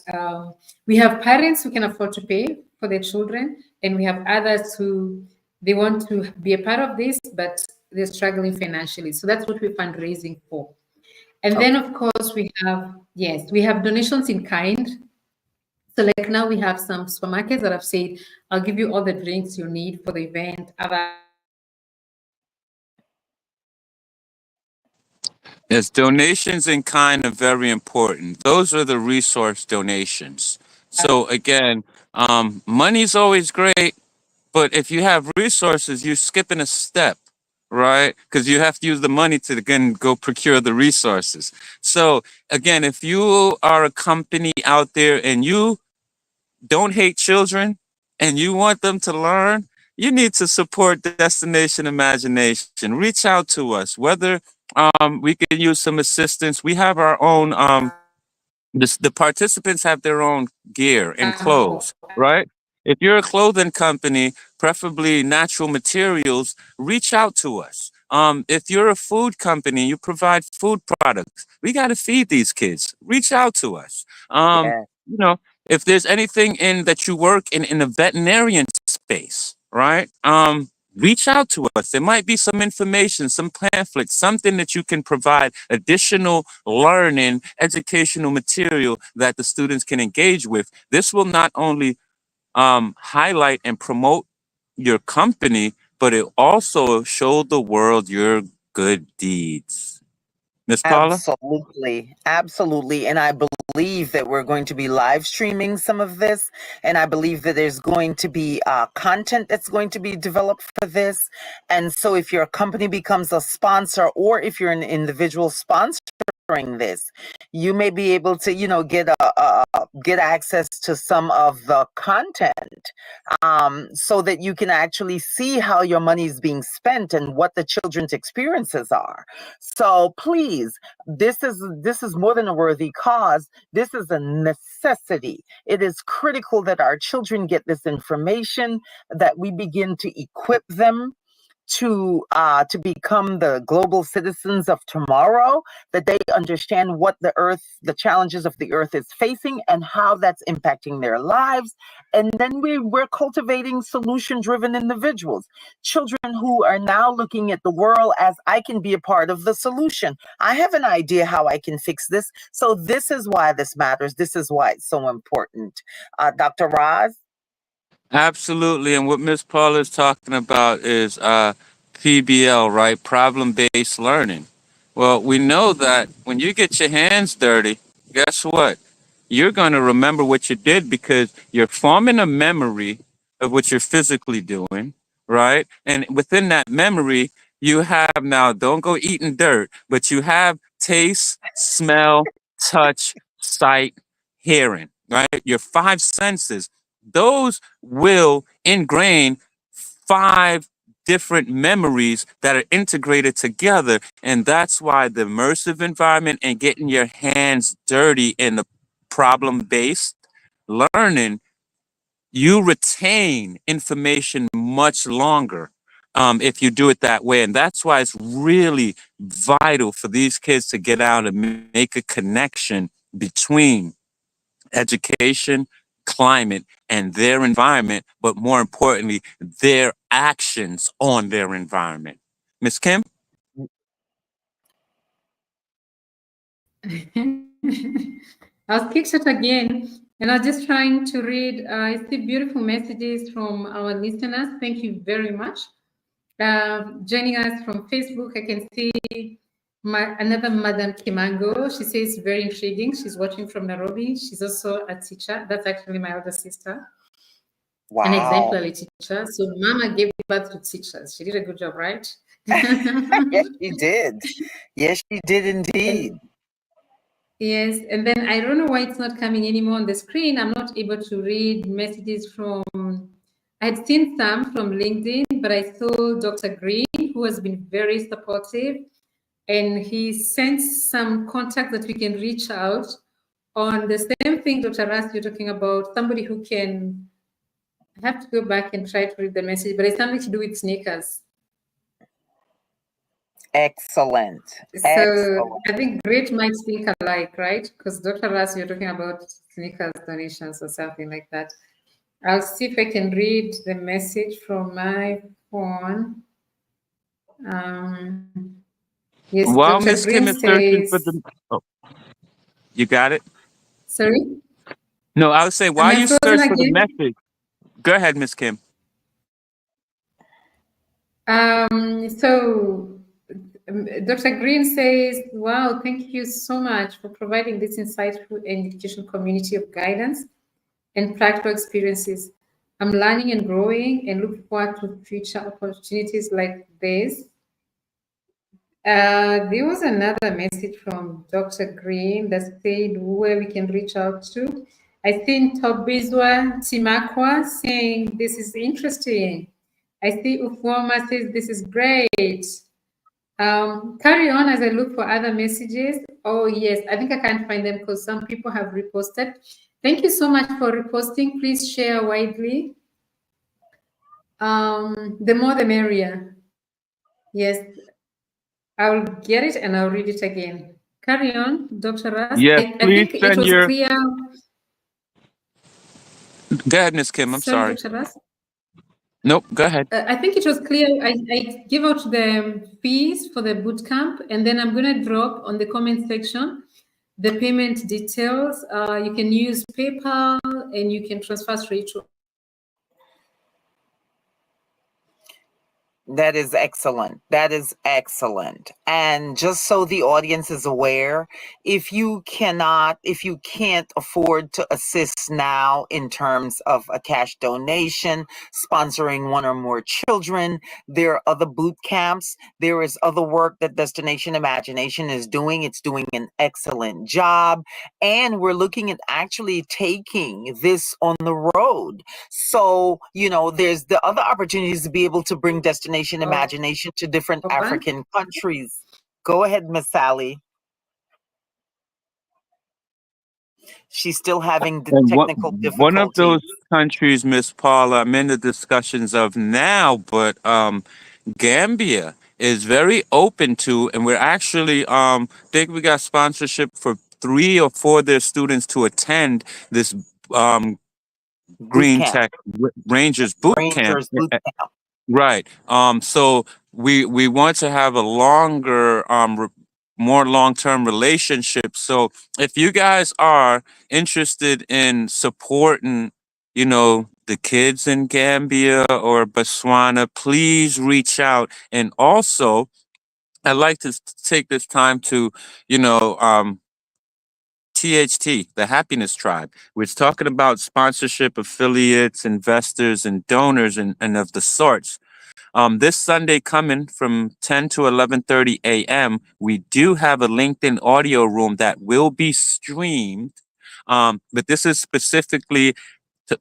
we have parents who can afford to pay for their children, and we have others who they want to be a part of this, but they're struggling financially. So that's what we're fundraising for. And then, okay. of course, we have donations in kind. So like now we have some supermarkets that have said, I'll give you all the drinks you need for the event. Yes, donations in kind are very important. Those are the resource donations. So again, money's always great, but if you have resources, you're skipping a step, right? Because you have to use the money to again go procure the resources. So again, if you are a company out there and you don't hate children and you want them to learn, you need to support Destination Imagination. Reach out to us, whether we can use some assistance. We have our own the participants have their own gear and Example. clothes, right? If you're a clothing company, preferably natural materials, reach out to us. If you're a food company, you provide food products. We got to feed these kids. Reach out to us. Yeah, You know, if there's anything in that you work in a veterinarian space, right? Reach out to us. There might be some information, some pamphlets, something that you can provide additional learning, educational material that the students can engage with. This will not only highlight and promote your company, but it also show the world your good deeds. Miss Paula? absolutely. Absolutely. And I believe that we're going to be live streaming some of this. And I believe that there's going to be content that's going to be developed for this. And so if your company becomes a sponsor, or if you're an individual sponsor, this, you may be able to, get access to some of the content, so that you can actually see how your money is being spent and what the children's experiences are. So please, this is more than a worthy cause. This is a necessity. It is critical that our children get this information, that we begin to equip them to become the global citizens of tomorrow, that they understand what the challenges of the earth is facing, and how that's impacting their lives. And then we're cultivating solution-driven individuals, children who are now looking at the world as, I can be a part of the solution. I have an idea how I can fix this. So this is why this matters. This is why it's so important. Dr. Roz? Absolutely. And what Miss Paula is talking about is PBL, right? Problem based learning. Well, we know that when you get your hands dirty, guess what? You're going to remember what you did because you're forming a memory of what you're physically doing, right? And within that memory, you have now, don't go eating dirt, but you have taste, smell, touch, sight, hearing, right? Your 5 senses. Those will ingrain 5 different memories that are integrated together. And that's why the immersive environment and getting your hands dirty in the problem based learning you retain information much longer if you do it that way. And that's why it's really vital for these kids to get out and make a connection between education, climate, and their environment, but more importantly, their actions on their environment. Miss Kim? I'll kickstart again. And I was just trying to read. I see beautiful messages from our listeners. Thank you very much. Joining us from Facebook, I can see another Madam Kimango. She says very intriguing. She's watching from Nairobi. She's also a teacher. That's actually my older sister. Wow. An exemplary teacher. So Mama gave birth to teachers. She did a good job, right? Yes, she did. Yes, she did indeed. Yes, and then I don't know why it's not coming anymore on the screen. I'm not able to read messages from, I had seen some from LinkedIn, but I saw Dr. Green, who has been very supportive, and he sent some contact that we can reach out on the same thing, Dr. Ras, you're talking about, somebody who can, I have to go back and try to read the message, but it's something to do with sneakers. Excellent. So Excellent. I think great minds think alike, right? Because Dr. Ras, you're talking about sneakers donations or something like that. I'll see if I can read the message from my phone. Yes, While Dr. Miss Kim Green is searching says, for the, oh, you got it? sorry? No, I would say Am while I you frozen search for the again? message, go ahead, Miss Kim. So Dr. Green says, wow, thank you so much for providing this insightful and educational community of guidance and practical experiences. I'm learning and growing and look forward to future opportunities like this. There was another message from Dr. Green that said where we can reach out to. I think Tobizwa Timakwa saying this is interesting. I see Ufoma says this is great. Carry on as I look for other messages. Oh, yes, I think I can't find them because some people have reposted. Thank you so much for reposting. Please share widely. The more the merrier. Yes, I'll get it and I'll read it again. Carry on, Dr. Ras. Yes, I please think it send was your. clear. Go ahead, Miss Kim. I'm sorry. Dr. Ras. Nope, go ahead. I think it was clear. I give out the fees for the bootcamp, and then I'm going to drop on the comment section the payment details. You can use PayPal and you can transfer straight to. That is excellent. That is excellent. And just so the audience is aware, if you can't afford to assist now in terms of a cash donation, sponsoring one or more children, there are other boot camps. There is other work that Destination Imagination is doing. It's doing an excellent job. And we're looking at actually taking this on the road. So, there's the other opportunities to be able to bring Destination Imagination to different African countries. Go ahead, Miss Sally. She's still having technical difficulties. One of those countries, Miss Paula, I'm in the discussions of now, but Gambia is very open to, and we're actually think we got sponsorship for 3 or 4 of their students to attend this GreenTech Rangers Bootcamp. Right. So we want to have a longer, more long-term relationship. So if you guys are interested in supporting, the kids in Gambia or Botswana, please reach out. And also, I'd like to take this time to, THT, the Happiness Tribe. We're talking about sponsorship, affiliates, investors, and donors, and of the sorts. This Sunday coming from 10 to 11:30 a.m., we do have a LinkedIn audio room that will be streamed. But this is specifically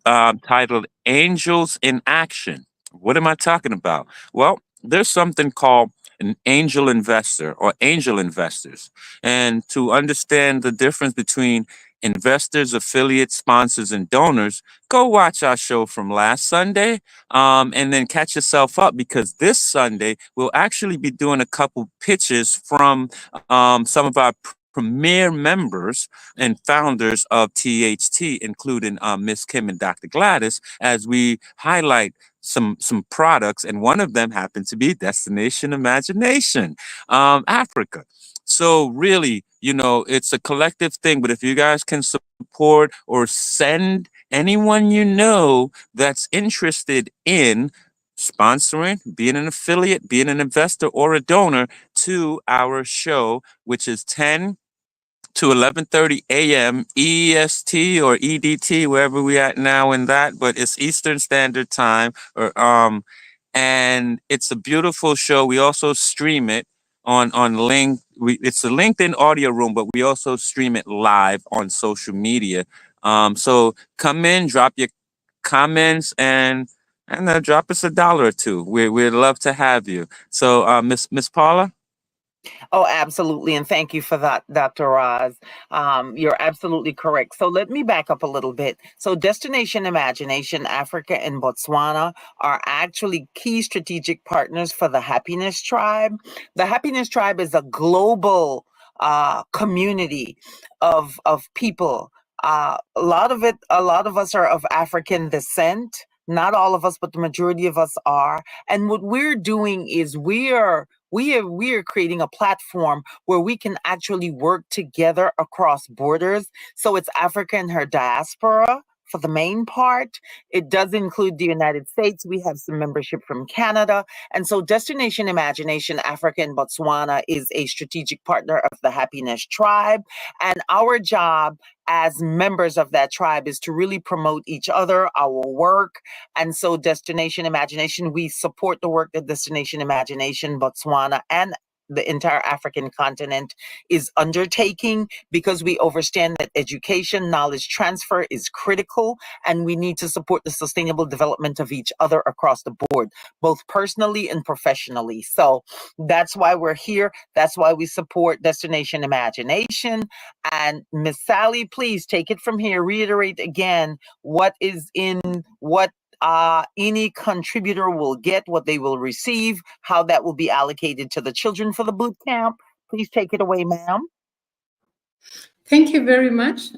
titled Angels in Action. What am I talking about? Well, there's something called an angel investor or angel investors. And to understand the difference between investors, affiliates, sponsors, and donors, go watch our show from last Sunday, and then catch yourself up, because this Sunday we'll actually be doing a couple pitches from some of our premier members and founders of THT, including Miss Kim and Dr. Gladys, as we highlight some products, and one of them happened to be Destination Imagination, Africa. So really, it's a collective thing. But if you guys can support or send anyone you know that's interested in sponsoring, being an affiliate, being an investor, or a donor to our show, which is 10 to 11:30 a.m. EST or EDT, wherever we at now in that, but it's Eastern Standard Time. And it's a beautiful show. We also stream it on link. It's a LinkedIn audio room, but we also stream it live on social media. So come in, drop your comments, and drop us $1 or two. We'd love to have you. So Miss Paula. Oh, absolutely. And thank you for that, Dr. Roz. You're absolutely correct. So let me back up a little bit. So Destination Imagination, Africa and Botswana are actually key strategic partners for the Happiness Tribe. The Happiness Tribe is a global community of people. A lot of us are of African descent. Not all of us, but the majority of us are. And what we're doing is we are creating a platform where we can actually work together across borders. So it's Africa and her diaspora for the main part. It does include the United States. We have some membership from Canada. And so Destination Imagination, Africa and Botswana is a strategic partner of the Happiness Tribe. And our job as members of that tribe is to really promote each other, our work. And so Destination Imagination, we support the work that Destination Imagination, Botswana, and the entire African continent is undertaking, because we understand that education, knowledge transfer is critical, and we need to support the sustainable development of each other across the board, both personally and professionally. So that's why we're here. That's why we support Destination Imagination. And Miss Sally, please take it from here. Reiterate again what any contributor will get, what they will receive, how that will be allocated to the children for the boot camp. Please take it away, ma'am. Thank you very much.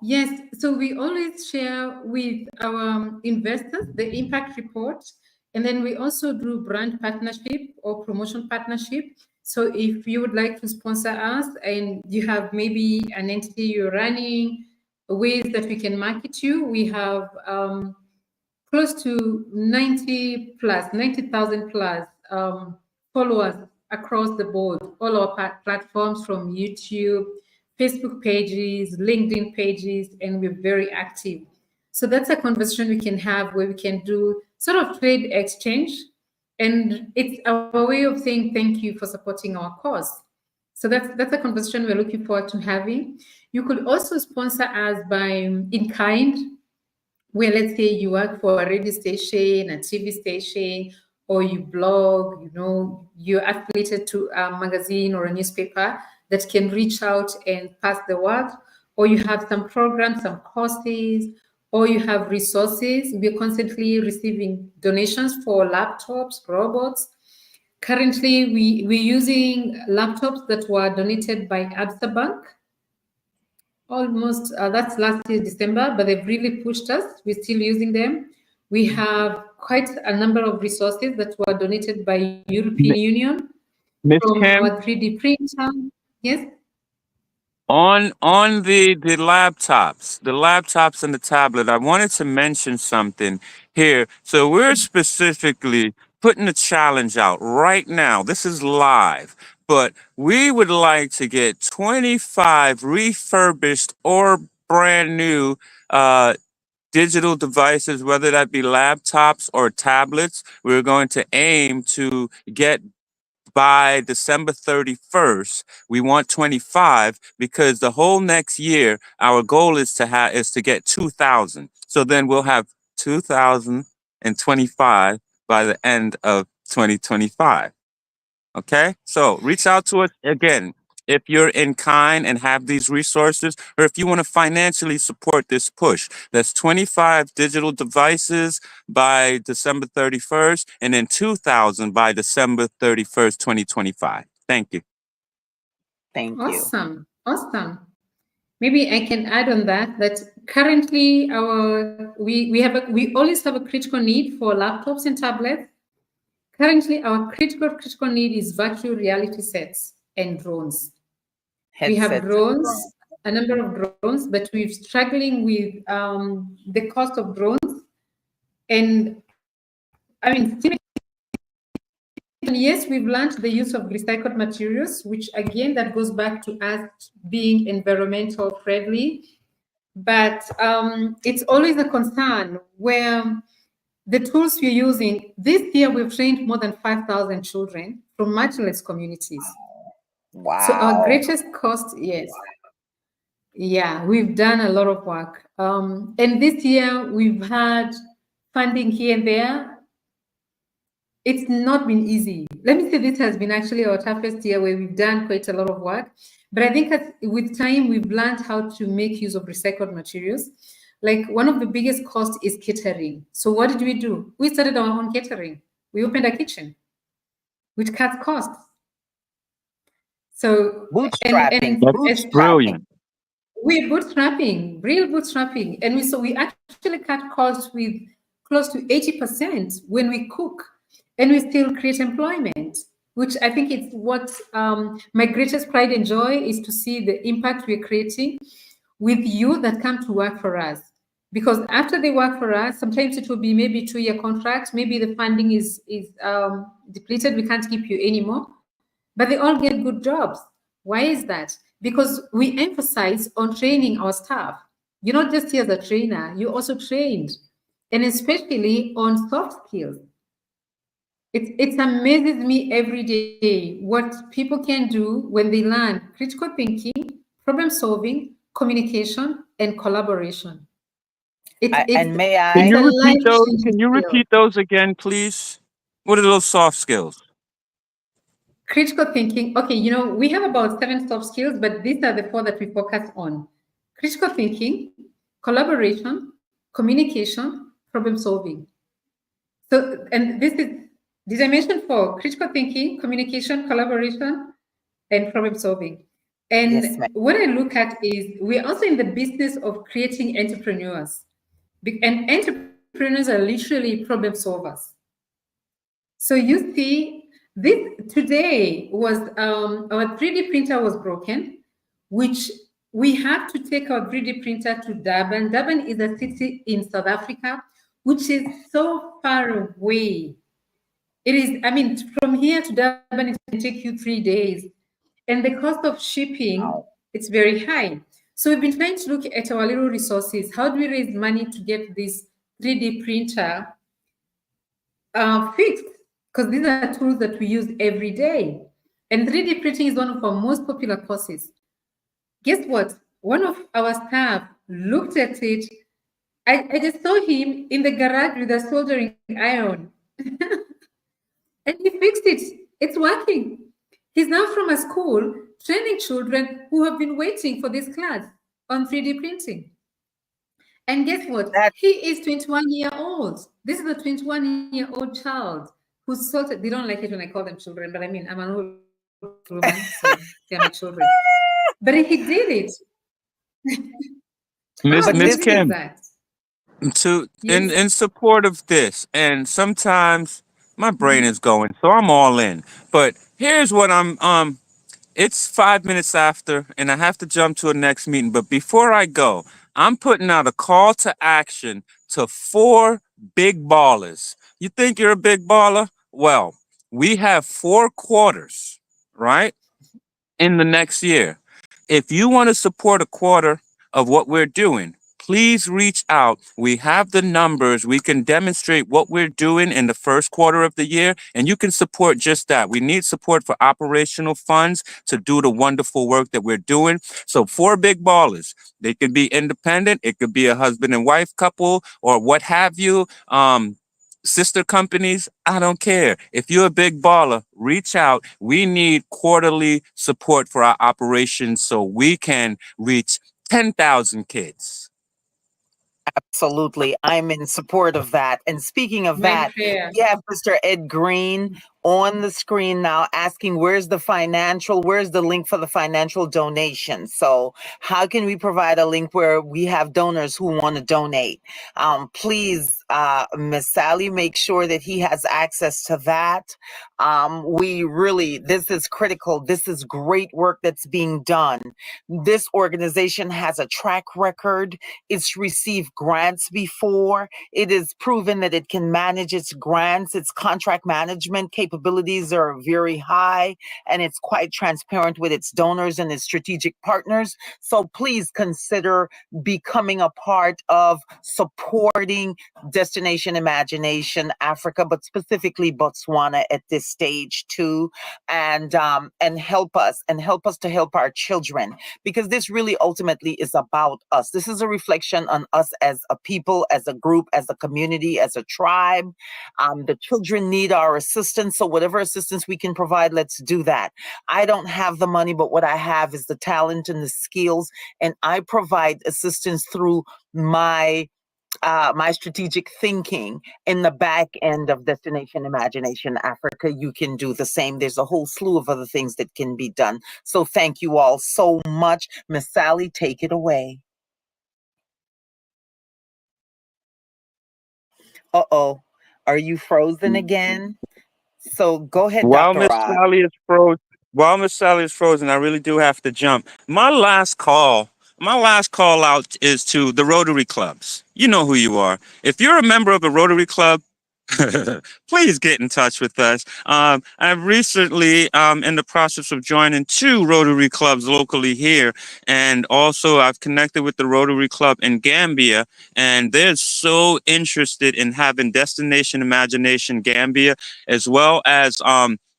Yes, so we always share with our investors the impact report, and then we also do brand partnership or promotion partnership. So if you would like to sponsor us and you have maybe an entity you're running, ways that we can market you, we have close to 90,000 plus followers across the board, all our platforms from YouTube, Facebook pages, LinkedIn pages, and we're very active. So that's a conversation we can have where we can do sort of trade exchange. And it's our way of saying thank you for supporting our cause. So that's a conversation we're looking forward to having. You could also sponsor us by in kind, where let's say you work for a radio station, a TV station, or you blog, you're affiliated to a magazine or a newspaper that can reach out and pass the word, or you have some programs, some courses, or you have resources. We're constantly receiving donations for laptops, robots. Currently, we're using laptops that were donated by Absa Bank. Almost, that's last year, December, but they've really pushed us. We're still using them. We have quite a number of resources that were donated by European Union Miss from Kim, our 3D printer. Yes? on the laptops and the tablet, I wanted to mention something here. So we're specifically putting a challenge out right now. This is live, but we would like to get 25 refurbished or brand new digital devices, whether that be laptops or tablets. We're going to aim to get by December 31st. We want 25, because the whole next year our goal is to get 2,000. So then we'll have 2,025 by the end of 2025. Okay? So reach out to us again. if you're in kind and have these resources, or if you want to financially support this push. That's 25 digital devices by December 31st, and then 2,000 by December 31st, 2025. Thank you. Thank you. Awesome. Awesome. Maybe I can add on that currently we always have a critical need for laptops and tablets. Currently, our critical need is virtual reality sets and drones. We have Headsets. drones, a number of drones, but we're struggling with the cost of drones. And I mean, yes, we've learned the use of recycled materials, which again, that goes back to us being environmental friendly. But it's always a concern where the tools we're using, this year we've trained more than 5,000 children from marginalized communities. Wow. So our greatest cost, yes. Yeah, we've done a lot of work. And this year we've had funding here and there. It's not been easy. Let me say this has been actually our toughest year where we've done quite a lot of work. But I think with time, we've learned how to make use of recycled materials. Like one of the biggest costs is catering. So what did we do? We started our own catering. We opened a kitchen, which cuts costs. So bootstrapping. That's brilliant. We're bootstrapping, real bootstrapping. And we actually cut costs with close to 80% when we cook, and we still create employment, which I think it's what my greatest pride and joy is, to see the impact we're creating with youth that come to work for us. Because after they work for us, sometimes it will be maybe 2-year contract, maybe the funding is depleted, we can't keep you anymore, but they all get good jobs. Why is that? Because we emphasize on training our staff. You're not just here as a trainer, you're also trained, and especially on soft skills. It amazes me every day what people can do when they learn critical thinking, problem solving, communication, and collaboration. And may I? Can you repeat those? Can you repeat those again, please? What are those soft skills? Critical thinking. Okay, we have about 7 soft skills, but these are the 4 that we focus on: critical thinking, collaboration, communication, problem solving. So, and did I mention 4? Critical thinking, communication, collaboration, and problem solving. And Yes, what I look at is we're also in the business of creating entrepreneurs. And entrepreneurs are literally problem solvers. So you see, this today was our 3D printer was broken, which we have to take our 3D printer to Durban. Durban is a city in South Africa, which is so far away. It is, I mean, from here to Durban, it can take you 3 days. And the cost of shipping, it's very high. So we've been trying to look at our little resources. How do we raise money to get this 3D printer fixed? Because these are tools that we use every day. And 3D printing is one of our most popular courses. Guess what? One of our staff looked at it. I just saw him in the garage with a soldering iron. And he fixed it. It's working. He's now from a school training children who have been waiting for this class on 3D printing. And guess what? He is 21 years old. This is a 21-year-old child who's sorted. They don't like it when I call them children, but I mean, I'm an old woman, so they're my children. But he did it. Miss Kim, in support of this, and sometimes my brain is going, so I'm all in. But here's what it's 5 minutes after, and I have to jump to a next meeting. But before I go, I'm putting out a call to action to 4 big ballers. You think you're a big baller? Well, we have 4 quarters, right, in the next year. If you want to support a quarter of what we're doing, please reach out. We have the numbers. We can demonstrate what we're doing in the first quarter of the year, and you can support just that. We need support for operational funds to do the wonderful work that we're doing. So 4 big ballers. They could be independent. It could be a husband and wife couple or what have you. sister companies, I don't care. If you're a big baller, reach out. We need quarterly support for our operations so we can reach 10,000 kids. Absolutely. I'm in support of that. And speaking of My that, prayer. we have Mr. Ed Green on the screen now asking where's the link for the financial donation? So how can we provide a link where we have donors who want to donate? Please, Miss Sally, make sure that he has access to that. This is critical. This is great work that's being done. This organization has a track record. It's received grants before. It is proven that it can manage its grants. Its contract management capabilities are very high, and it's quite transparent with its donors and its strategic partners. So please consider becoming a part of supporting Destination Imagination Africa, but specifically Botswana at this stage too, and help us to help our children, because this really ultimately is about us. This is a reflection on us as a people, as a group, as a community, as a tribe. The children need our assistance. So whatever assistance we can provide, let's do that. I don't have the money, but what I have is the talent and the skills. And I provide assistance through my strategic thinking in the back end of Destination Imagination Africa. You can do the same. There's a whole slew of other things that can be done. So thank you all so much. Miss Sally, take it away. Uh-oh. Are you frozen again? So go ahead, While Dr. Miss Rod. Sally is frozen, I really do have to jump. My last call out is to the Rotary clubs. You know who you are. If you're a member of a Rotary club, please get in touch with us. I'm recently in the process of joining 2 Rotary clubs locally here, and also I've connected with the Rotary Club in Gambia, and they're so interested in having Destination Imagination Gambia, as well as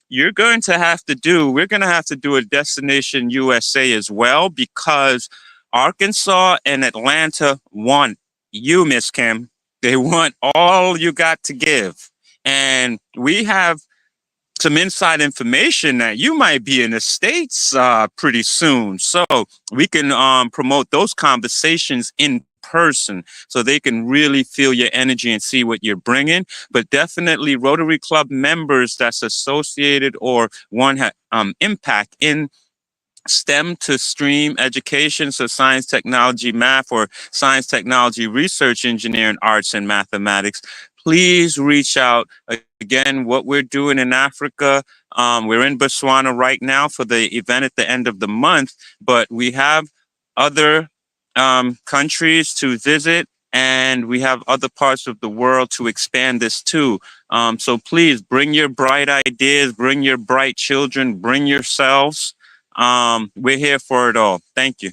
we're going to have to do a Destination USA as well, because Arkansas and Atlanta want you, Miss Kim. They want all you got to give. And we have some inside information that you might be in the States pretty soon. So we can promote those conversations in person so they can really feel your energy and see what you're bringing. But definitely Rotary Club members that's associated or one impact in STEM to STREAM education, so science, technology, math, or science, technology, research, engineering, arts, and mathematics. Please reach out. Again, what we're doing in Africa, we're in Botswana right now for the event at the end of the month, but we have other countries to visit, and we have other parts of the world to expand this too. So please bring your bright ideas, bring your bright children, bring yourselves. We're here for it all. Thank you.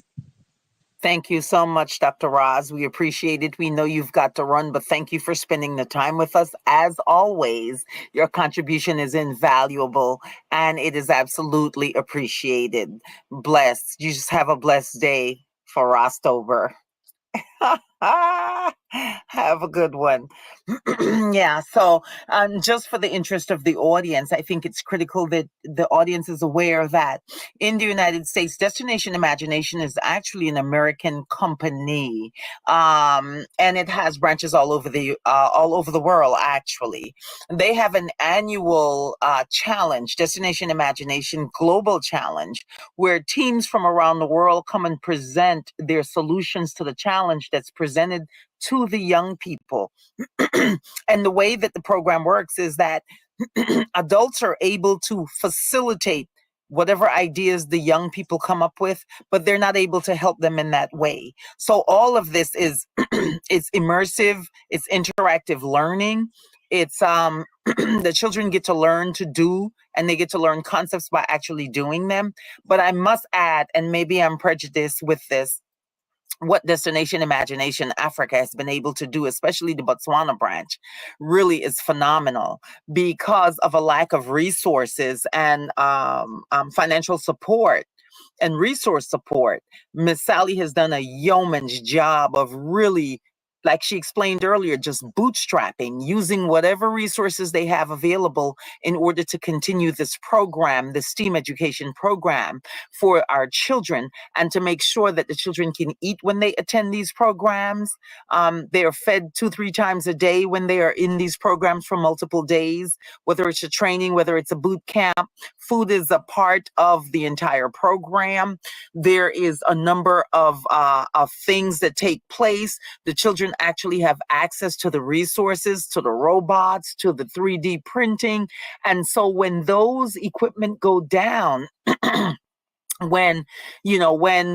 Thank you so much, Dr. Roz. We appreciate it. We know you've got to run, but thank you for spending the time with us. As always, your contribution is invaluable and it is absolutely appreciated. Blessed. You just have a blessed day for Rostover. Have a good one. Yeah, so just for the interest of the audience, I think it's critical that the audience is aware that in the United States, Destination Imagination is actually an American company, and it has branches all over the world. Actually, they have an annual challenge, Destination Imagination Global Challenge, where teams from around the world come and present their solutions to the challenge that's presented to the young people. And the way that the program works is that adults are able to facilitate whatever ideas the young people come up with, but they're not able to help them in that way. So all of this is it's immersive, it's interactive learning. It's the children get to learn to do, and they get to learn concepts by actually doing them. But I must add, and maybe I'm prejudiced with this, what Destination Imagination Africa has been able to do, especially the Botswana branch, really is phenomenal because of a lack of resources and financial support and resource support. Miss Sally has done a yeoman's job of really like she explained earlier, just bootstrapping, using whatever resources they have available in order to continue this program, the STEAM education program for our children, and to make sure that the children can eat when they attend these programs. They are fed 2-3 times a day when they are in these programs for multiple days, whether it's a training, whether it's a boot camp. Food is a part of the entire program. There is a number of things that take place. The children actually have access to the resources, to the robots, to the 3D printing. And so when those equipment go down, when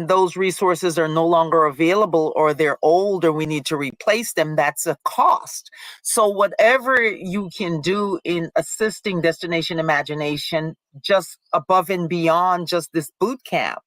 those resources are no longer available, or they're old, or we need to replace them, that's a cost. So whatever you can do in assisting Destination Imagination, just above and beyond just this boot camp,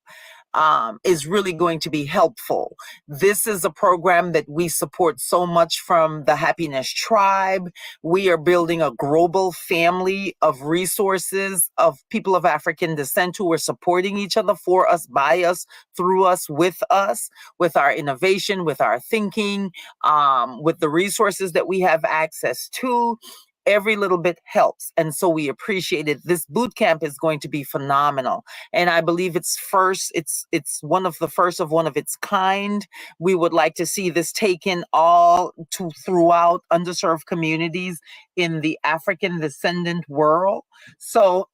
is really going to be helpful. This is a program that we support so much from the Happiness Tribe. We are building a global family of resources of people of African descent who are supporting each other, for us, by us, through us, with us, with our innovation, with our thinking, with the resources that we have access to. Every little bit helps. And so we appreciate it. This boot camp is going to be phenomenal. And I believe it's one of the first of one of its kind. We would like to see this taken all to throughout underserved communities in the African descendant world. So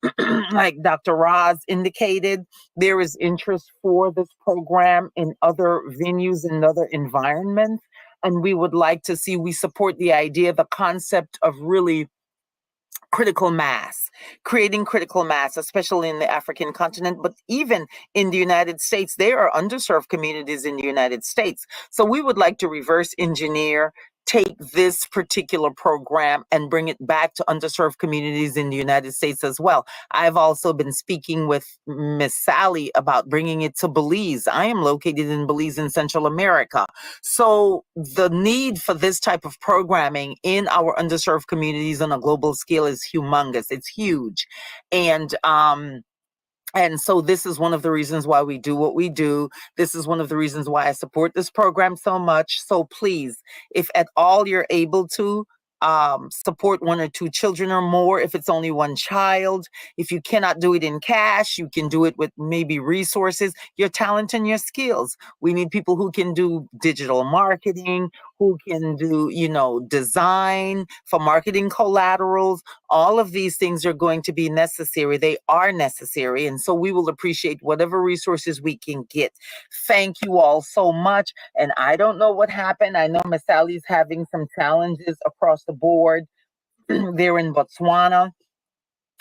like Dr. Roz indicated, there is interest for this program in other venues and other environments. And we would like to see, we support the idea, the concept of really critical mass, creating critical mass, especially in the African continent, but even in the United States. There are underserved communities in the United States. So we would like to reverse engineer, take this particular program and bring it back to underserved communities in the United States as well. I've also been speaking with Miss Sally about bringing it to Belize. I am located in Belize in Central America. So the need for this type of programming in our underserved communities on a global scale is humongous. It's huge. And so this is one of the reasons why we do what we do. This is one of the reasons why I support this program so much. So please, if at all you're able to, support 1 or 2 children or more. If it's only 1 child, if you cannot do it in cash, you can do it with maybe resources, your talent and your skills. We need people who can do digital marketing, who can do, design for marketing collaterals. All of these things are going to be necessary. They are necessary. And so we will appreciate whatever resources we can get. Thank you all so much. And I don't know what happened. I know Miss Sally's having some challenges across the board. They're in Botswana.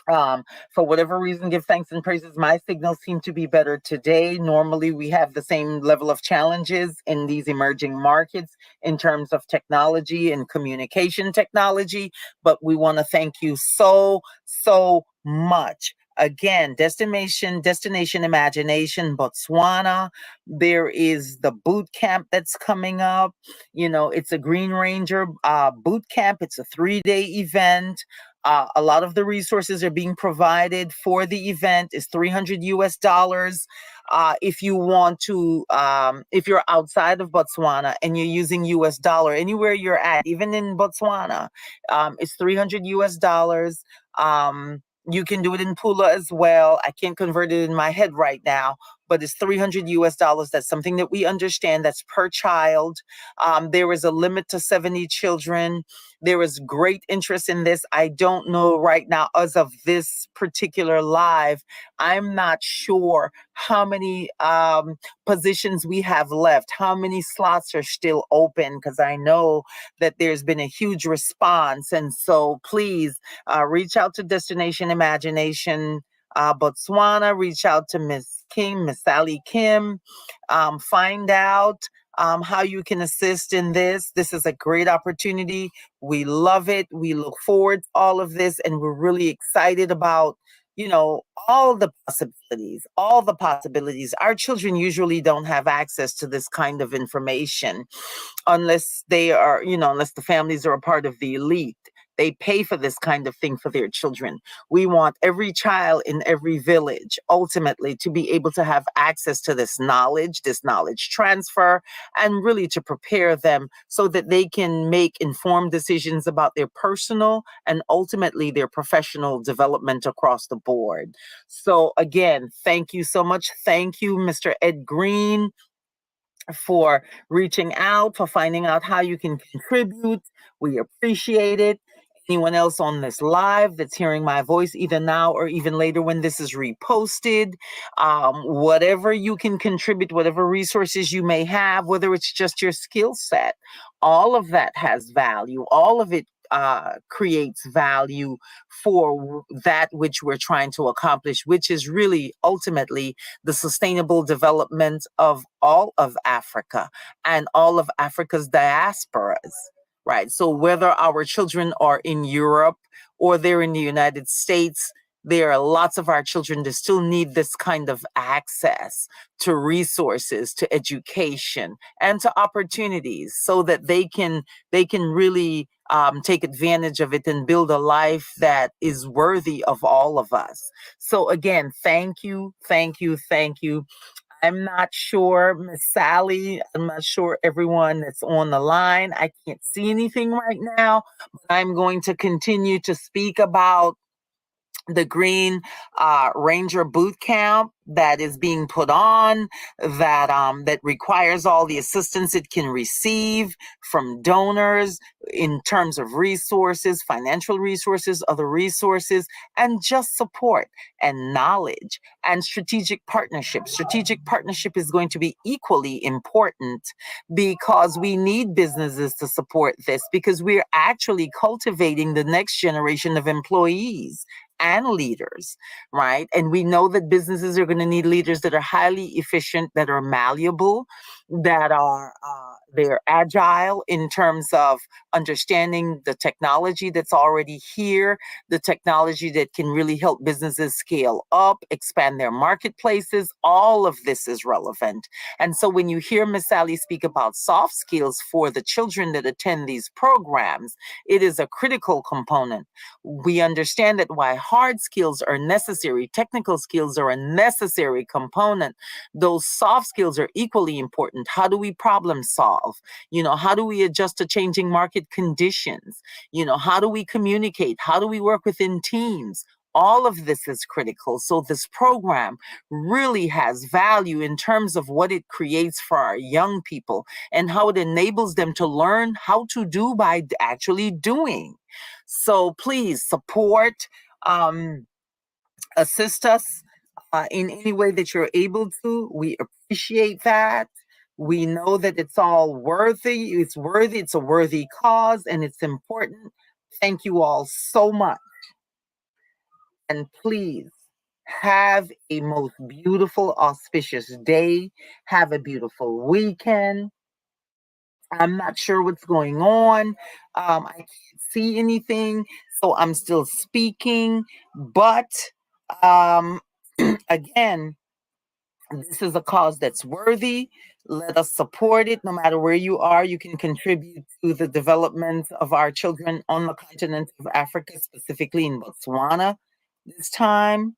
For whatever reason, give thanks and praises. My signals seem to be better today. Normally, we have the same level of challenges in these emerging markets in terms of technology and communication technology, but we want to thank you so much. Again, Destination Imagination, Botswana. There is the boot camp that's coming up. It's a Green Ranger boot camp. It's a 3-day event. A lot of the resources are being provided for the event. Is $300 US. If you want to, if you're outside of Botswana and you're using US dollar, anywhere you're at, even in Botswana, it's $300 US. You can do it in Pula as well. I can't convert it in my head right now, but it's $300 US. That's something that we understand. That's per child. There is a limit to 70 children. There is great interest in this. I don't know right now, as of this particular live, I'm not sure how many positions we have left, how many slots are still open, because I know that there's been a huge response. And so please reach out to Destination Imagination Botswana, reach out to Miss Sally Kim, find out how you can assist in this. This is a great opportunity. We love it. We look forward to all of this, and we're really excited about, all the possibilities. Our children usually don't have access to this kind of information unless they are, unless the families are a part of the elite. They pay for this kind of thing for their children. We want every child in every village ultimately to be able to have access to this knowledge transfer, and really to prepare them so that they can make informed decisions about their personal and ultimately their professional development across the board. So again, thank you so much. Thank you, Mr. Ed Green, for reaching out, for finding out how you can contribute. We appreciate it. Anyone else on this live that's hearing my voice, either now or even later when this is reposted, whatever you can contribute, whatever resources you may have, whether it's just your skill set, all of that has value. All of it creates value for that which we're trying to accomplish, which is really ultimately the sustainable development of all of Africa and all of Africa's diasporas, right? So whether our children are in Europe or they're in the United States, there are lots of our children that still need this kind of access to resources, to education, and to opportunities, so that they can really take advantage of it and build a life that is worthy of all of us. So again, thank you, thank you, thank you. I'm not sure, Miss Sally, I'm not sure everyone that's on the line. I can't see anything right now, but I'm going to continue to speak about the Green Ranger Bootcamp that is being put on, that requires all the assistance it can receive from donors in terms of resources, financial resources, other resources, and just support and knowledge and strategic partnership. Strategic partnership is going to be equally important, because we need businesses to support this, because we're actually cultivating the next generation of employees and leaders, right? And we know that businesses are going to need leaders that are highly efficient, that are malleable, that are they're agile in terms of understanding the technology that's already here, the technology that can really help businesses scale up, expand their marketplaces. All of this is relevant. And so when you hear Miss Sally speak about soft skills for the children that attend these programs, it is a critical component. We understand that while hard skills are necessary, technical skills are a necessary component, those soft skills are equally important. How do we problem solve? How do we adjust to changing market conditions? How do we communicate? How do we work within teams? All of this is critical. So this program really has value in terms of what it creates for our young people and how it enables them to learn how to do by actually doing. So please support, assist us in any way that you're able to. We appreciate that. We know that it's all worthy. It's worthy. It's a worthy cause, and it's important. Thank you all so much. And please have a most beautiful, auspicious day. Have a beautiful weekend. I'm not sure what's going on. I can't see anything, so I'm still speaking. But again, this is a cause that's worthy. Let us support it. No matter where you are, you can contribute to the development of our children on the continent of Africa, specifically in Botswana this time.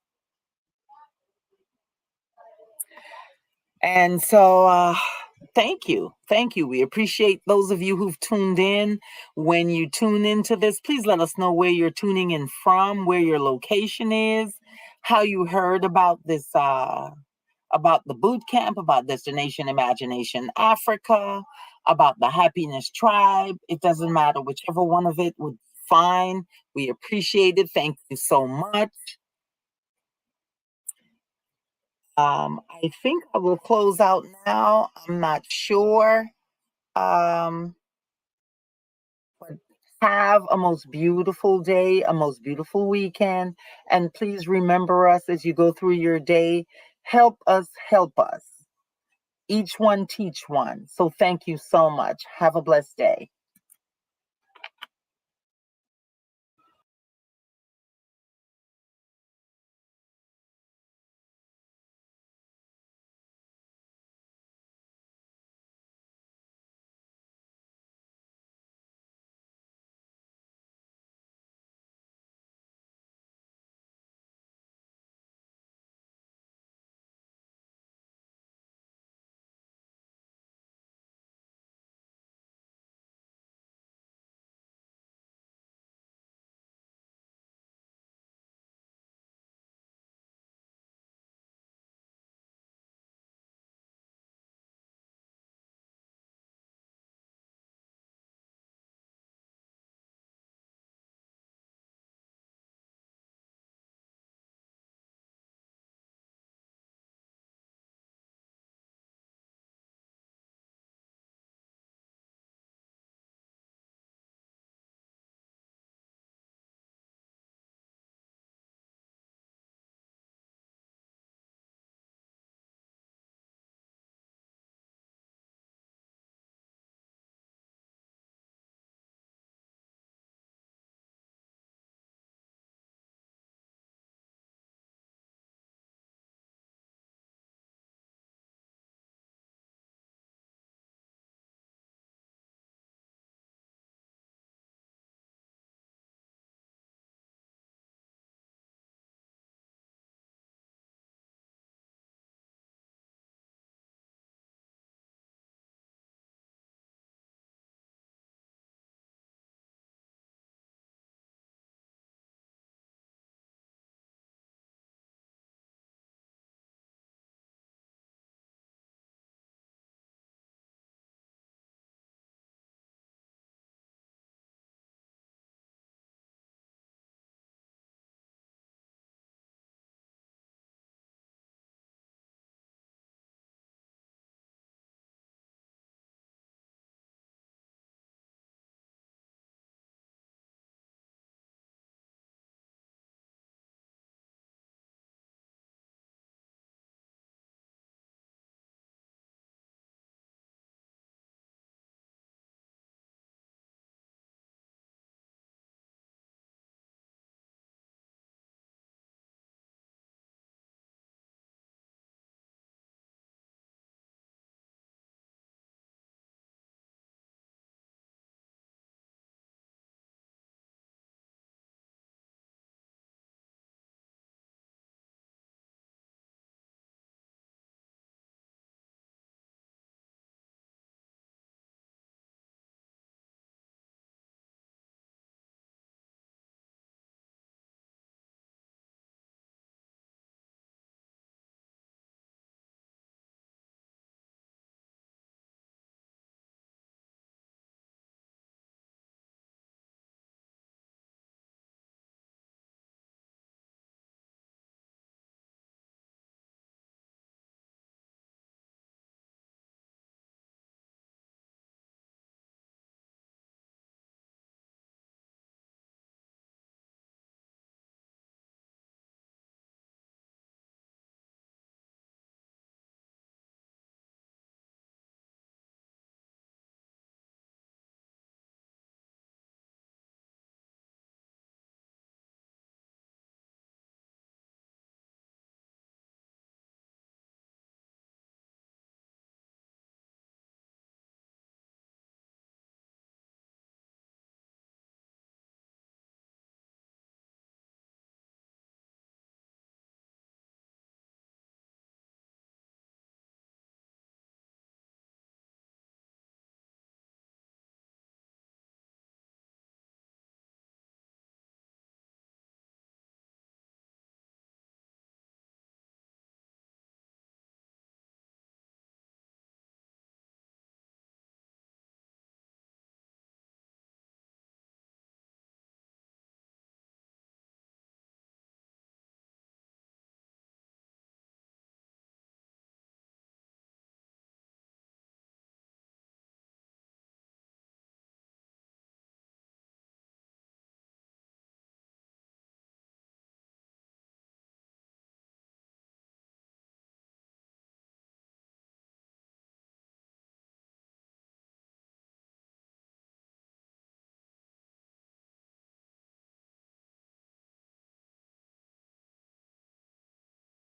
And so thank you. Thank you. We appreciate those of you who've tuned in. When you tune into this, please let us know where you're tuning in from, where your location is, how you heard about this, about the boot camp, about Destination Imagination Africa, about the Happiness Tribe. It doesn't matter. Whichever one of it would be fine. We appreciate it. Thank you so much. I think I will close out now. I'm not sure. But have a most beautiful day, a most beautiful weekend. And please remember us as you go through your day. Help us, help us. Each one teach one. So thank you so much. Have a blessed day.